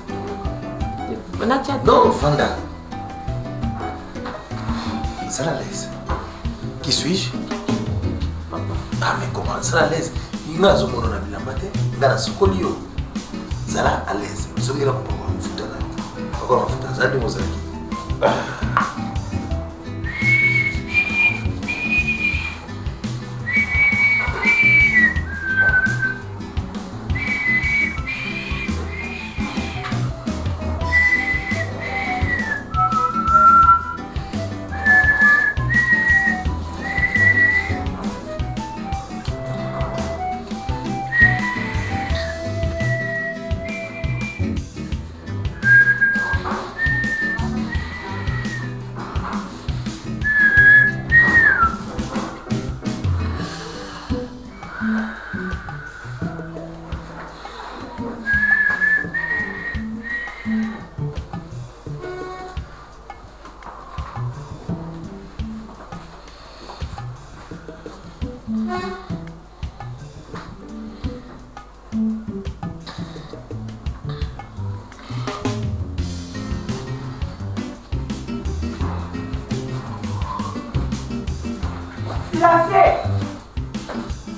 Non, Vanda. Ça la laisse. Qui suis-je? Ah, mais comment ça la laisse? Il n'a pas de bilambate. Il a un socolio. Ça la à l'aise. Je suis là pour me foutre là. Pourquoi me foutre? Ça dit moi ça.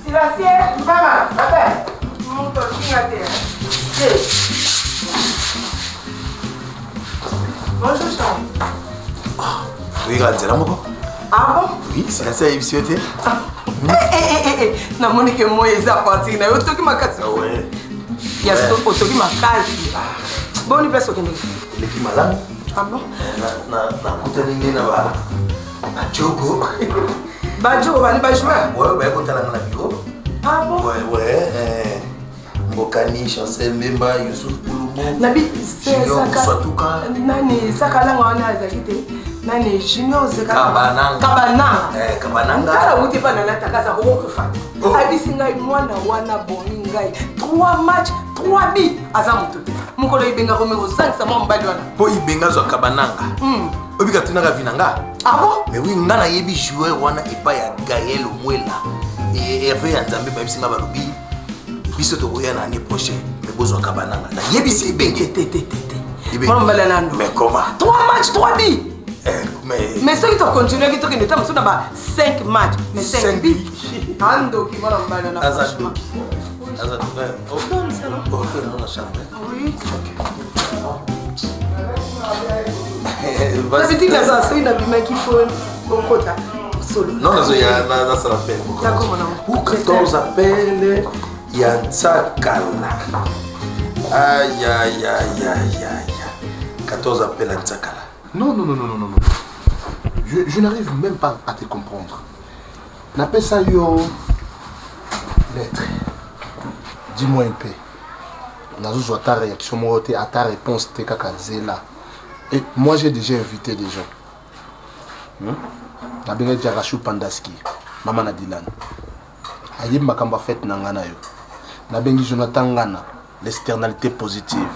Silencieux, maman, appelle. Mon petit à terre. Bonjour, Jean. Oui, grandissez là, mon. Ah bon? Oui, c'est la série biscuitée. Na moni que moi eza parti na yo toki makasi. Ah ouais. Ya so toki makasi. Bon ni peso kende. Le qui malade. Ah bon? Na kutani na ba. Na choco. Ba jo ba ni ba jouer. Ouais, bah kutala na bureau. Ah bon? Ouais. Mbokani Chancel Memba Youssouf Pouloumo. Nabi c'est ça. Swatuka. Nani sakala ngwana azakite. Nani junior zeka Kabananga. Kabananga. Kala uti pa nana takaza ko kufata. Abisi ngai mwana wana bomi ngai. 3 match 3 bi azamuto. Mukolo ibenga ko meko 5 sama mbali wana. Po ibenga zo Kabananga. Obika tunaka vinanga. Ah bon? Mais oui, ngana yebi joueur wana epa ya Gaël Omwela. Et avait entamé ba bisinga balobi. Biso to koya na année prochaine. Mais bozo Kabananga. Na yebi se ibenge. Mbala nando. Mais comment? 3 match 3 bi. Mais ceux qui ont continué, qui ont été 5 matchs, mais 5 billes. Ando qui m'a emballé dans la chambre. Oui. Ça veut dire que ça, c'est une abîme qui faut au côté. Non, il y a ça l'appel. Pour 14 appels, il y a Tsakala. Aïe. 14 appels à Tsakala. Non. Je n'arrive même pas à te comprendre. N'appelle ça yo lettre. Dis-moi un peu. Nazouzou à ta réaction, à ta réponse, t'es kakazela. Et moi j'ai déjà invité des gens. Nabenge Djarachou Pandaski, Maman Nadilan. Ayib Makamba Fête Nangana yo. Nabengi Jonathan Ngana, l'externalité positive.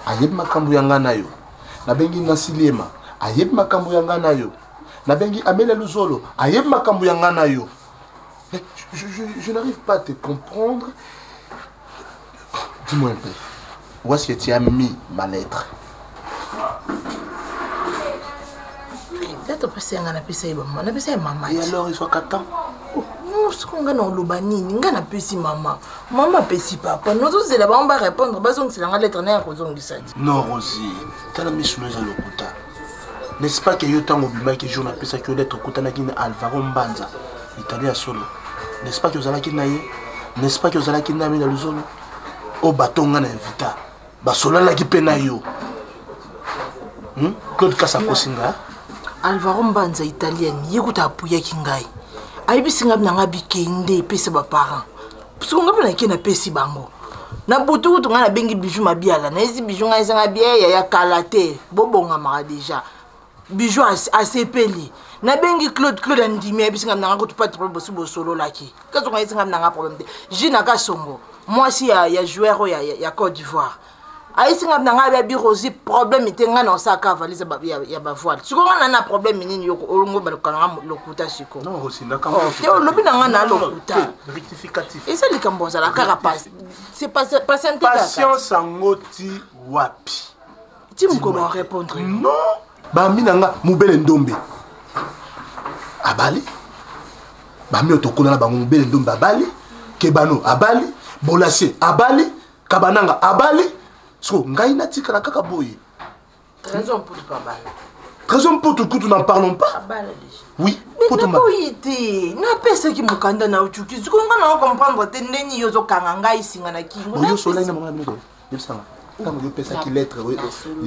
Ayib Makambu Yangana yo. Nabengi Nasilema. Ayeb makambu yangana yo. Nabengi Amele Luzolo. Ayeb makambu yangana yo. Mais je n'arrive pas à te comprendre. Dis-moi un peu. où est-ce que tu as mis ma lettre? Peut-être que c'est un appel maman. Maman. Et alors ils sont qu'attend. Non, ce qu'on a dans le banini, on a appelé maman. Maman appelle papa. Nous tous c'est là-bas on va répondre. Basons c'est la lettre n'est pas on dit. Non Rosie, tu as mis sous le kuta. N'est-ce pas que yo tango bima que jour na pesa que lettre kuta na kina Alvaro Mbanza. Italien solo. N'est-ce pas que vous allez kinaye? N'est-ce pas que vous allez kinaye na luzolo? Au bateau on a invita. Ba solo la ki pena yo. Claude Kasaposinga. Alvaro Mbanza italien, yekuta apuya kingai. Aibisinga nanga bikende pesa ba parents. Parce qu'on ngapela kina pesi bango. Na butu to ngana bengi bijou mabiala, na ezi bijou nga ezanga bia ya kalate, bobonga mara déjà. Bijou assez peli. Na bengi Claude ndimi aibisinga nanga ko tupa problème bo solo laki. Kazo nga ezanga nanga problème de. Jina ka songo. Moi si ya joueur ya Côte d'Ivoire. Aisinga nanga ba bi Rosie problème était nga na saka valise ba ya ba voile. Siko nga na problème nini yo olongo ba kanga lokuta siko. Non Rosie na kanga. Yo lobi na nga na lokuta. Rectificatif. Et ça les camboza la carapace. C'est pas patience ngoti wapi. Tu me comment répondre? Non. Ba minanga mubele ndombe. Abali. Ba mi otokuna na bango mubele ndombe abali. Kebano abali. Bolasier abali. Kabananga abali. So, ngai na tika na kaka boye. Raison pour tout pas. Raison pour tout, nous n'en parlons pas. Oui, pour tout. Mais na pesa ki mukanda na uchuki. Zuko ngana comprendre te ndeni yozo kanga ngai singa na kingo. Yo sola ina mama meko. Yebsanga. Tango yo pesa ki lettre,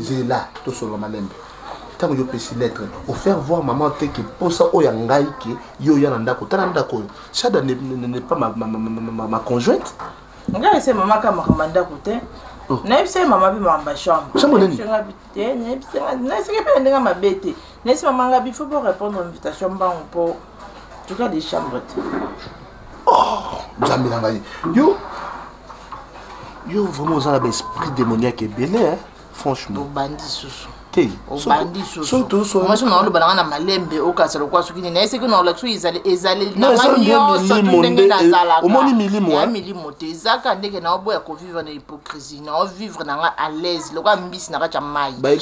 c'est là, to solo malembe. Tango yo pesa lettre, au faire voir maman te que posa oya ngai ke yo ya ndako, tana ndako. Shada n'est pas ma conjointe. Ngai c'est maman ka makamanda kote. N'est-ce pas maman bi mamba chambre. Chambre nani? N'est-ce pas ndinga mabete. N'est-ce pas maman bi faut répondre à invitation bango pour tu cas des chambres. Oh, jamais la vaille. Yo vraiment ça a esprit démoniaque et belé hein, franchement. Au bandit sous. Au bandit sous. Moi je n'ai pas na malembe au cas le quoi ce qui n'est c'est que non là tu ezali na nyo so tundenga na zala. Au moins milimo. Ya milimo te zaka ndeke na oboya ko vivre na hypocrisie na vivre na à l'aise le quoi mbisi na ka mai. Ba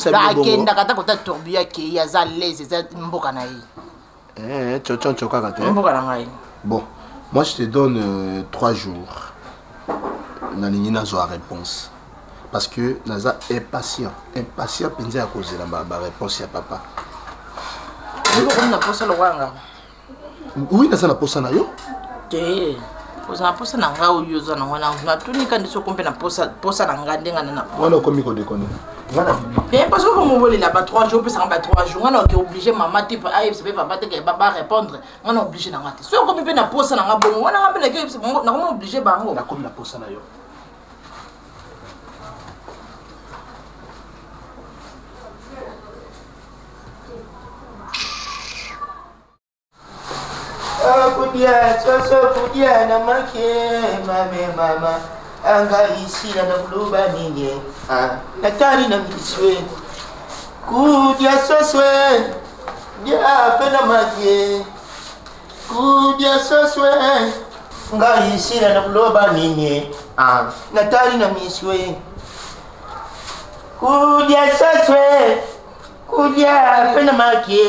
kenda kata kota torbia ke ya za l'aise za mboka na yi. Tchon kaka te. Mboka na ngai. Bon, moi je te donne 3 jours. Nanini na zo réponse. Parce que Naza est impatient penser à cause de la réponse à papa. Oui, Naza na posa na yo. Posa na nga o yoza na wana na tuni kandi so kompe na posa na nga ndenga na. Wana komi ko déconner. Voilà. Mais parce que comme voler là-bas 3 jours, puis ça va 3 jours, on est obligé maman type c'est papa te baba répondre. On est obligé na ngati. So comme pe na posa na nga bon, on a ngapela ke na ko obligé bango. Na comme na posa na yo. Kudia, soso kudia na make mama anga isi na bluba ninye natari na miswe kudia soso dia pena make kudia soso anga isi na bluba ninye natari na miswe kudia soso kudia pena make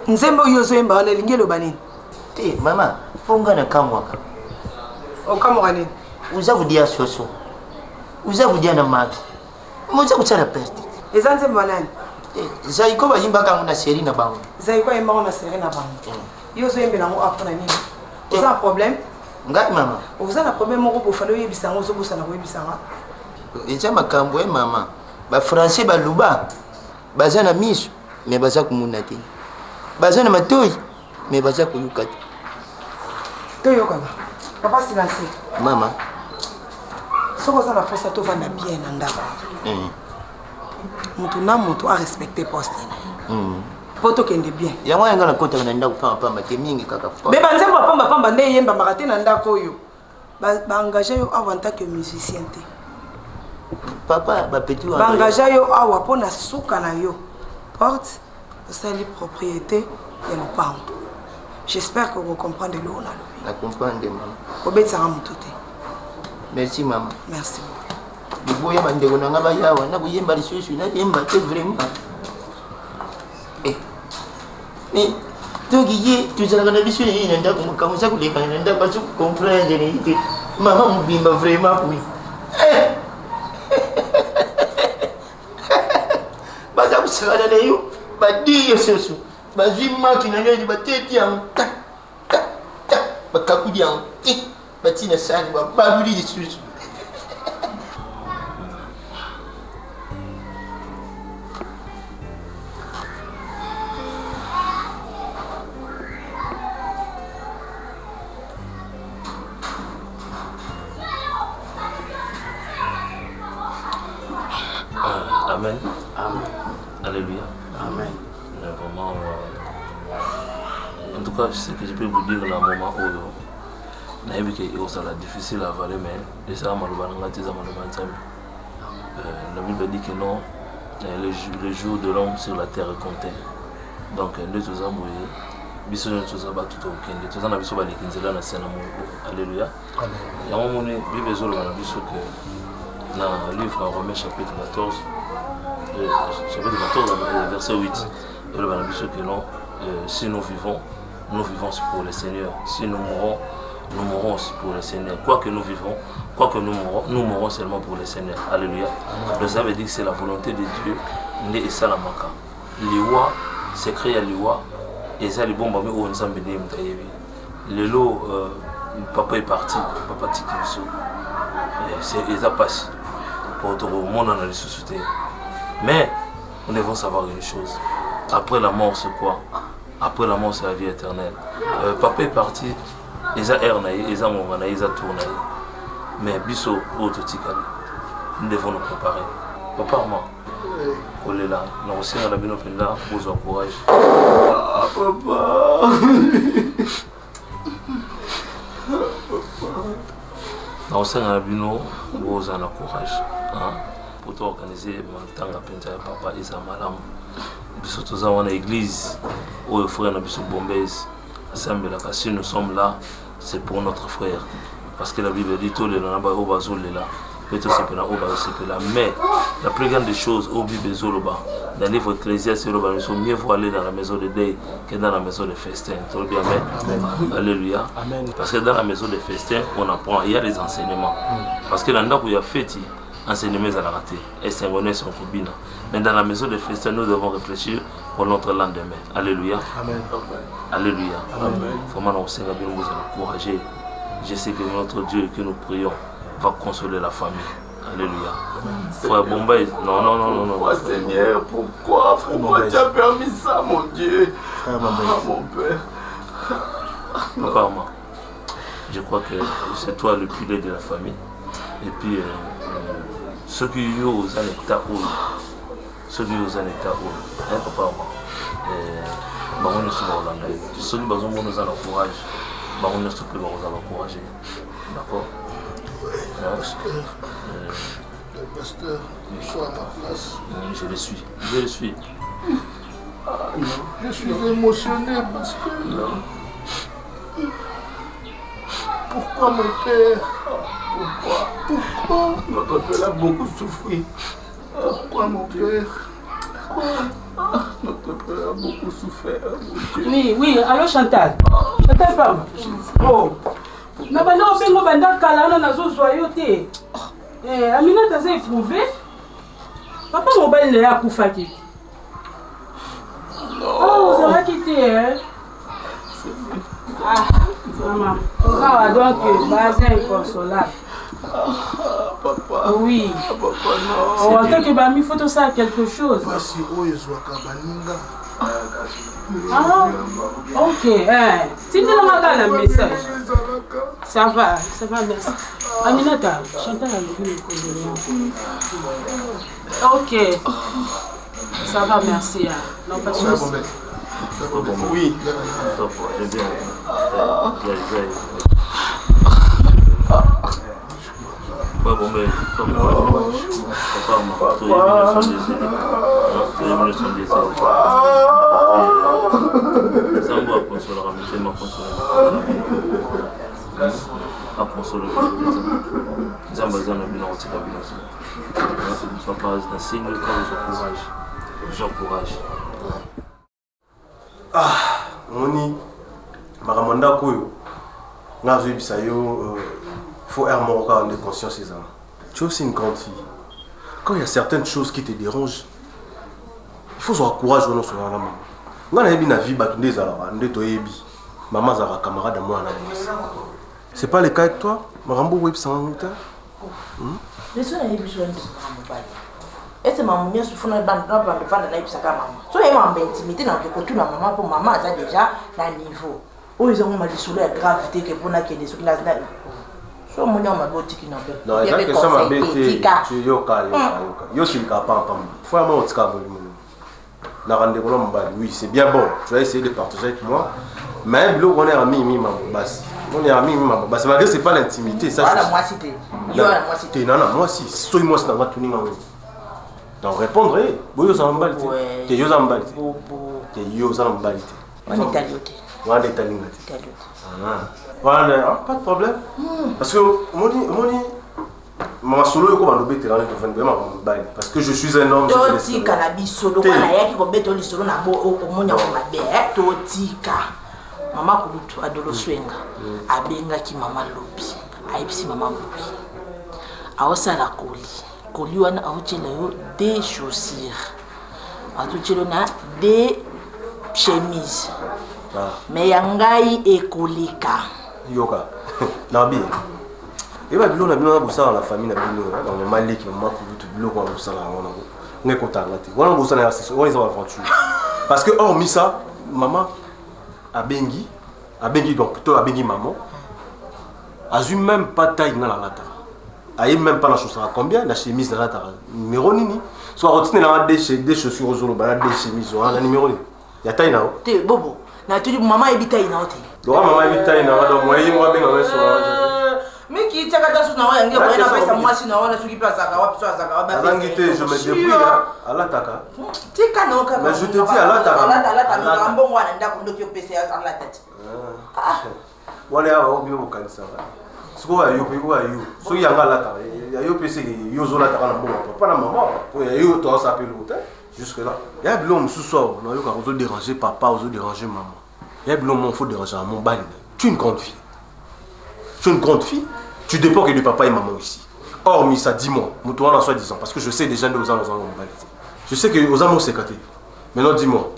Nzembo yozo yemba wana lingelo banini. Te mama, ponga na kamwaka. O kamwaka nini? Uza kudia soso. Uza kudia na maki. Muza kuchara perte. Eza nzembo nani? Zaiko bayimba kanga na seri na bango. Zaiko yemba na seri na bango. Yozo yembe nango apona nini? Oza problème? Ngai mama. Oza na problème moko bofalo yebisanga ozo bosana ko yebisanga. Eza makambo mama. Ba français ba luba. Baza na miso, mais baza kumuna te. Baza na matoi, mais baza kuyuka te. Toyoka. Papa silence. Mama. Soko za na posa to vanda bien na ndako. Mutu na mutu a respecter poste na. Poto kende bien. Yango yanga na kota na ndako pamba pamba te mingi kaka. Mais banze pamba pamba nde yemba makate na ndako yo. Ba engager yo avant tant que musicien te. Papa ba petit wa. Ba engager yo awa pona suka na yo. Porte c'est la propriété de nos parents. J'espère que vous comprenez le on a. La comprendre maman. Obetsa mututé. Merci maman. Merci. Biboya bandeko nanga bayawa na kuyemba lisusu na yemba te vraiment. Mais donc hier tu as la vision et nenda comme ça que les gens nenda pas se comprendre ni maman mobimba vraiment oui. Baza kusala na yo badi yesu bazima kinanya ni bateti ya bakakudi ya batina sani babuli yesu. Amen. Amen. Alléluia. Amen. Vraiment, en tout cas, ce que je peux vous dire dans le moment où je sais que ça difficile à avaler, mais déjà, la Bible dit que non, le jour de l'homme sur la terre est compté. Donc, nous tous avons biso nous tous avons tout au Kenya. Tous avons biso bali kinzela na sana Mungu. Alléluia. Il y a un moment où Bible zolo na biso que dans le livre Romains chapitre 14. Chapitre 14, verset 8. Et le Bible que non, si nous vivons pour le Seigneur. Si nous mourons aussi pour le Seigneur. Quoi que nous vivons, quoi que nous mourons seulement pour le Seigneur. Alléluia. Donc ça veut dire que c'est la volonté de Dieu. Et ça la manque. Liwa, c'est créé à Liwa. Et ça, les bons mamans, on s'en bénit. Le lot, papa est parti. Papa Tikiso. Et ça passe. Pour tout le monde dans les sociétés. Mais nous devons savoir une chose. Après la mort, c'est quoi? Après la mort, c'est la vie éternelle. Papa est parti. Ils ont ernaï, ils ont mourané, ils ont tourné. Mais biso, nous devons nous préparer. Papa, moi, on est là. Nous aussi, on a bien open là, vous encourage. Ah, papa. Nous aussi, on a bien vous encourage. Pour organiser mon temps à penser papa et sa madame. Biso tous dans l'église où les frères biso Bombay assemblée là. Si nous sommes là, c'est pour notre frère. Parce que la Bible dit tout le namba au bazol là. Peut-être c'est pour au bazol là. Mais la plus grande des choses au Bible zoloba dans le livre Ecclésiaste zoloba nous sommes mieux vaut aller dans la maison de deuil que dans la maison de festin. Tout bien amen. Alléluia. Amen. Parce que dans la maison de festin on apprend, il y a des enseignements. Parce que là où il y a fêti enseignements à la raté et c'est son cobina. Mais dans la maison de festin, nous devons réfléchir pour notre lendemain. Alléluia. Amen. Alléluia. Amen. Vraiment, nous vous encourager. Je sais que notre Dieu que nous prions va consoler la famille. Alléluia. Frère Bombay, non. Pourquoi Seigneur? Pourquoi tu as permis ça, mon Dieu? Frère Bombay. Mon Père. Papa, moi, je crois que c'est toi le pilier de la famille. Et puis, ceux qui y ont un état où, papa, on est sur l'Hollandais. Ceux qui nous encouragent, on est sur le encourager. D'accord? Le pasteur, soit à ma place. Je le suis. Je suis émotionné, pasteur. Pourquoi mon père? Pourquoi? Notre père a beaucoup souffert. Pourquoi mon père? Notre père a beaucoup souffert. Oui, allô Chantal. Chantal, pardon. Oh. Mais maintenant, on fait mon banda calana na zo joyauté. Amina t'as éprouvé? Papa mon bel n'est à Koufaki. Oh, ça va quitter, hein? Ah, maman. Donc, base inconsolable. Papa. Oui. Papa, non. En tant que il faut tout ça quelque chose. Ah, ok. Si tu n'as pas le message. Ça va, merci. Aminata, Chantal a levé le condoléances. Ok. Ça va, merci. Non, pas de souci. Oui. mosolo nzambe aza na bino kotika bino papa nasini ka ozwa courage. Moni makambo ndako oyo nga azoyebisa yo faut air moko de conscience eza. Tu es aussi une grande fille. Quand il y a certaines choses qui te dérangent, il faut avoir courage au nom de la maman. Nga na yebi na vie bato nde ezalaka nde toyebi maman azalaka camarade à moi na mwasi. C'est pas le cas avec toi? Marambo oyebisanga ngo te? Leso na yebi so ndi mobali. Ese maman nyo sufuna banda fanda na yebisaka mama. So ye mamba intimité na ke kotuna mama pour maman aza déjà na niveau. Oyo ezango ma lisolo ya gravité ke pona ke leso classe na. So monya maboti ki na be. Non, il y a que ça mabete. Tu yoka. Yo si ka pa. Faut moi otika bolimo. Na rende ko mobali. Oui, c'est bien bon. Tu vas essayer de partager avec moi. Mais bilo on est ami maman basi. On est amis maman basi. Malgré c'est pas l'intimité ça. Voilà moi cité. Yo la moi cité. Non, moi si. So moi c'est na matuni nga. Donc répondre, boyo za mbalite. Te yo za mbalite. Te yo za mbalite. On est talioté. On est talioté. Voilà, pas de problème. Parce que moni maman solo yoko bandobe terrain to fane ma mobali parce que je suis un homme. Totika na bisolo kana yaki ko beto lisolo na bo omonya ko mabe. Totika. Mama kulutu adolo swenga. Abenga ki mama lobi. Aipsi mama lobi. Aosala koli. Koli wana aochela yo des chaussures. Atuchelo na des chemises. Mais yangai ekolika. Yoka. Nabi. Eba bilo na bino na bosa la famille na bino na maman leki maman kulutu bilo ko bosa la wana ko. Ngai kotanga te. Wana bosa na c'est wana za aventure. Parce que hormis ça, maman abengi donc plutôt abengi maman. Azu même pas taille na la lata. Aïe même pas la chaussure à combien la chemise na lata numéro nini. Soit rotine na des chaussures aux zolo ba des chemises na numéro ni. Ya taille na o. Te bobo. Na tu maman ebita ina ote. Do maman ebita ina wa do moyi mo benga weso. Miki takata suna wa yange kwa na pesa mwasi na wana tuki pesa ka wapi swa zaka wapi. Azangite je me débrouille à l'ataka. Tika no ka. Mais je te dis à l'ataka. Alata mbongo wana ndako ndoki pesa ya alata. Wale awa obi bokanisa. Siko wa yo pe wa yo. So yanga lata. Ya yo pesa yo zo lata kana mbongo. Pas na maman. Pour ya yo to sa pelu te. Jusque là. Ya bilom sous sort. Non yo ka ozo déranger papa, ozo déranger maman. Ya bilom mon faut déranger mon bali. Tu es une grande fille. Tu es une grande fille. Tu dépends que de papa et maman ici. Hormis ça, dis-moi, moi en soi-disant, parce que je sais déjà que aux gens je sais que aux amours c'est caté. Maintenant dis-moi,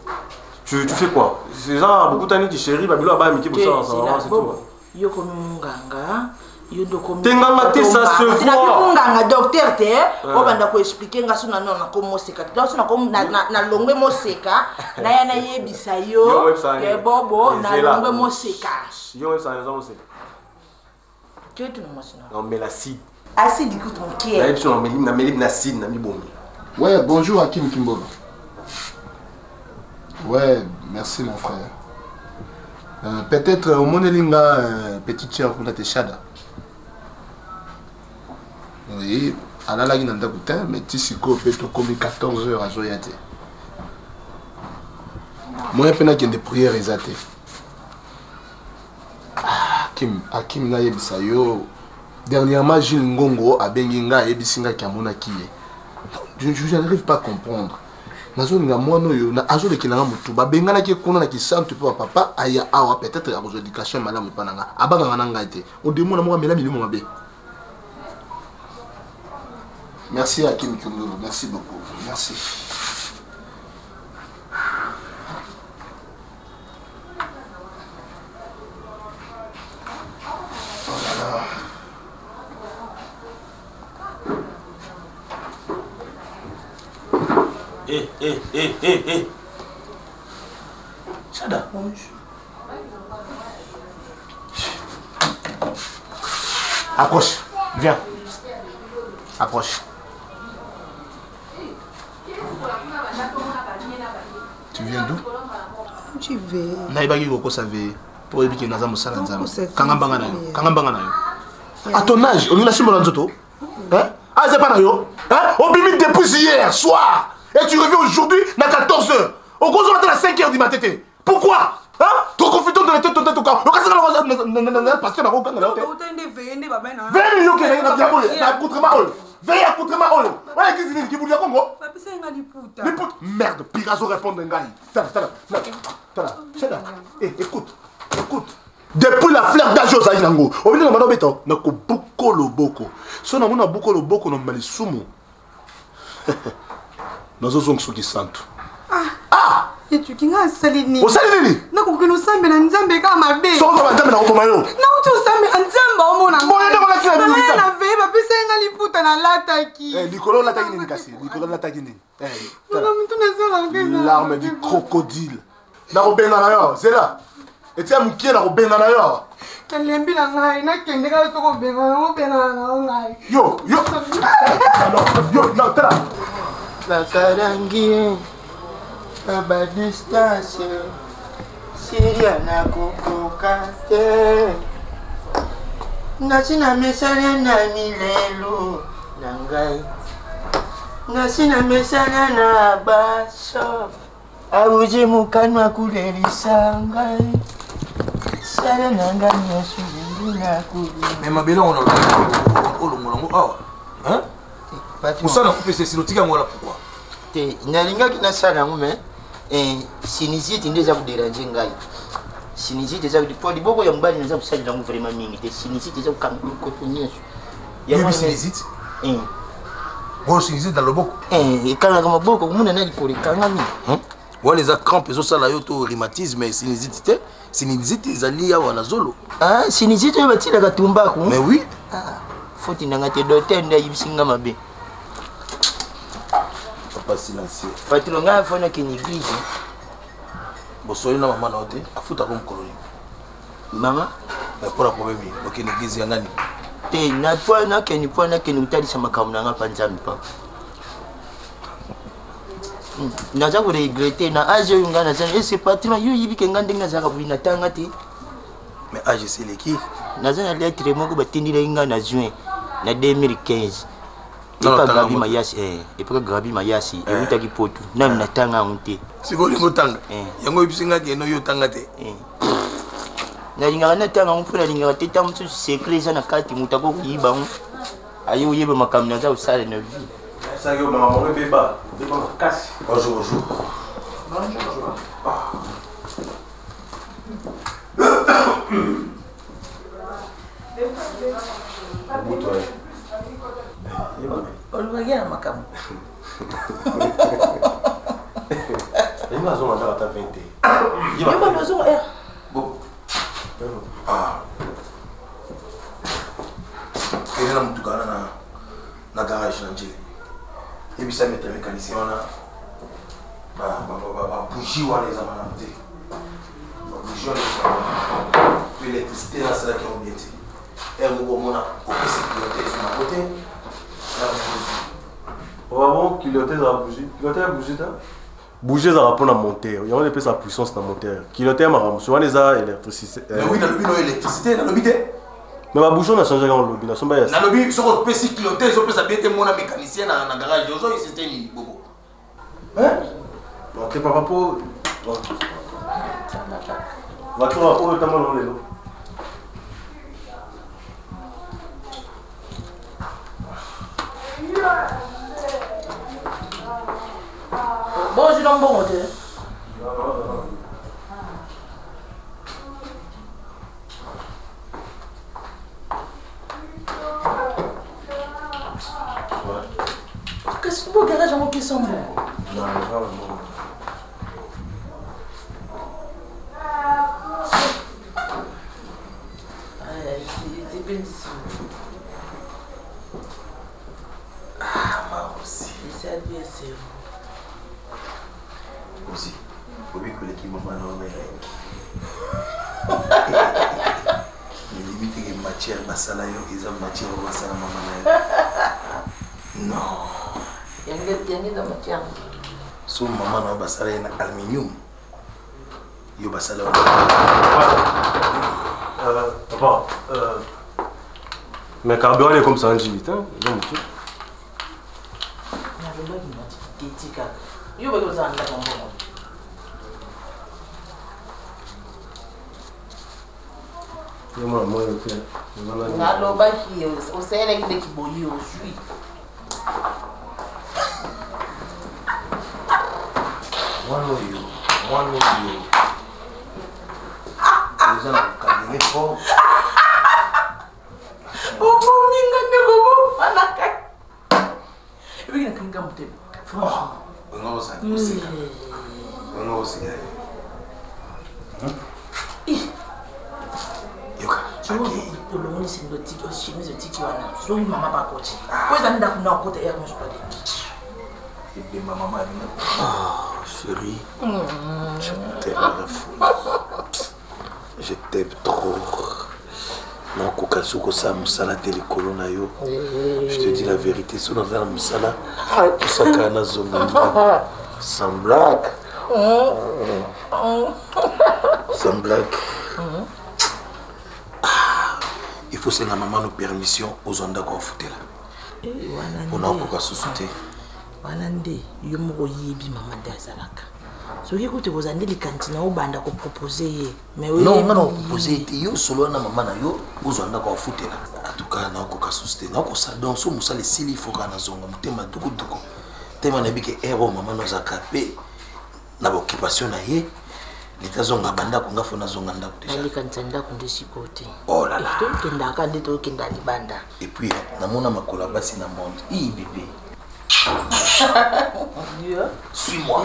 tu fais quoi? C'est ça, beaucoup d'années tu chéris, Babylon a mis pour ça, c'est tout. Yo comme munganga, yo do comme Tenganga te ça se voit. Munganga docteur te, on va ndako expliquer nga suna non na comme seka. Donc suna comme na longwe mo seka, na ya na yebisa yo, ke bobo na longwe mo seka. Yo ça yo seka. Non mais l'acide. Acide écoute mon cœur. Ouais, bonjour Hakim Kimbolo. Ouais, merci mon frère. Peut-être au Monelinga, petite sœur pour la Téchada. Oui, à la lague n'a pas mais tu sais qu'on peut comme 14 heures à Zoyate. Moi, je n'ai pas de prières exatées. Hakim na yebisa yo dernièrement Gilles Ngongo a benginga yebisinga kiamona kiye. Je n'arrive pas à comprendre. Nazo nga mwana yo na azo lekina mutu ba bengana ki kuna na ki santu pe papa aya awa peut-être ya éducation malamu pananga abanga nanga te o demo na mo mela milimo mabe. Merci Hakim Kimbolo, merci beaucoup. Merci. Chada. Approche, viens. Approche. Tu viens d'où? Tu veux. Naibagi Goko savait pour éviter que Nazam Salan Zam. Kangambanga à ton âge, on a simulé Nzoto. Hein? Ah, c'est pas Nayo. Hein? On bimite depuis hier soir. Et tu reviens aujourd'hui à 14h. Au gros, on attend à 5h du matin. Pourquoi? Trop confiant de la tête, ton cas. Le cas, parce que on a veille, ok, na contre-ma. Veille à contre-ma. Ouais, qu'est-ce que tu veux dire, Congo? Merde, Picasso répond d'un gars. Écoute. Depuis la fleur d'âge aux Aïnango, on vient de me dire que nous beaucoup le boko. Si on a beaucoup le boko, nous avons les soumous. Nous avons ce qui sentent. Et tu qui as salini. Au salini. Non, qu'on nous semble en Zambé comme ma belle. Sans on va dans mayo. Non, tu sembles en Zamba au monde. Bon, il est dans la vie. La veille, ma pisse en aliputa na lataki. Nicolas lataki ni kasi. Nicolas lataki ni. Non, mais tu n'as pas l'arme du crocodile. Na robena na yo, c'est là. Et tu as mon pied na robena na yo. Kalembi la ngai na kende ka soko benga na ngai. Yo, tala. La karangi. Aba distance. Siria na kukukate. Nasina mesana na milelo nangai. Nasina mesana na baso. Auje mukanwa kulelisa ngai. Sala nanga nyasuri na kuli. Mais ma belle on a olongolongo awa. Hein? Musana kupesa silotika ngwala pourquoi? Te nalinga kina sala ngume sinizite ndeza kudéranger ngai. Sinizite za pour liboko ya mbali nza kusalira ngu vraiment mingi te sinizite za kukanga ko kunyeso. Ya sinizite? Bon sinizite dans le boko. Kana kama boko kumuna nali kolekanga mi. Wale za crampe zo sala yo to rhumatisme sinizite te. Sinizite ezali awa na zolo. Sinizite batila katumba ko. Mais oui. Faut nanga te docteur nda yibisinga mabe. Papa silencieux. Patronga fona ke néglige. Bosoyi na mama na ote afuta ko mkoloni. Mama, mais pour la problème ok néglige ya ngani. Te na ke ni utalisa makamu nanga panzambi pa. Naza ko regretter na age yunga na zana ese patron yo yibike ngande ngaza ka bina tanga te. Mais age c'est leki. Naza na lettre moko batindira inga na juin na 2015. Epa grabi mayasi epa grabi mayasi euta ki potu na mina tanga nte. Siko lingo tanga. Yango ibisinga ke no yo tanga te. Na linga na tanga mpona linga teta mtu secret sana kati mutako kuyiba ngo. Ayo yeba makamna za usale na vie. Ça y est, maman, on bébé. Bonjour. Olugagera makamu. Il m'a zoné à ta 20. Il m'a zoné. Bon. Il a mutu kana na garage na njeli. Et puis ça met un mécanicien on a bougie ou les amantés. Bougie ou les amantés. L'électricité là c'est là qui est bien. Et on a coupé sécurité sur ma côté. On va voir piloter la bougie. Piloter la bougie là. Bouger ça répond à monter. Il y a une sa puissance dans le moteur. Piloter ma rame. Souvent les électricité. Mais oui dans le but l'électricité dans le but. Mais ma bouche on a changé dans le lobby. Dans le lobby sur le PC piloter sur le PC bien mon mécanicien dans le garage. Aujourd'hui c'était ni beaucoup. Hein? Non t'es pas pour. Va trouver pour le temps dans les lots. Bon, je l'en bon côté. Qu'est-ce que vous garage en qui sont bons? Non, non. C'est bien d'ici. Moi aussi. C'est bien, c'est aussi. Oui, que l'équipe m'a nommé. Mais limite que matière basala yo ils matière basala maman. Non. Yangi da matière. So maman na basala na aluminium. Yo basala. Papa, mais carburant est comme ça en Jimmy, hein? nalobaki osalelaki ndeki boye ozwi mwana oyo eza na kokangele fort obominga ndeko bomanaka ebiki nakanginga motema olongolisendo chemise otiki wana soki mama bakoti po eza ndako na okota ya mosupade ebemba mama chérie, je t'aime la foule. Je t'aime trop. Je te dis la vérité, si on a la moussala, sans blague. Sans blague. Il faut que la maman nous permission aux ondes qu'on fout là. On a encore sous-souté. Wanande yo moko yebi mama ndazalaka soki kuti kozande likantina obanda ko proposer mais oui non on proposer te yo solo na mama na yo ozanda ko futela en tout cas na ko ka sustain na ko sa dans so musale sili faut kana zonga mutema duku tema na bike ero mama no zakape na occupation na ye litazonga banda ko ngafona zonga ndako déjà likantina ko ndesikote oh là là to kenda ka ndito kenda libanda et puis na mona makola basi na monde bébé. Suis-moi.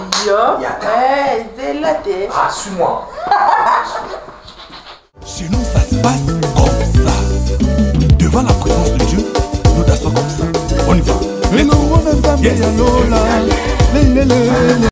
Ah, suis-moi. Chez nous, ça se passe comme ça. Devant la présence de Dieu, nous dansons comme ça. On y va.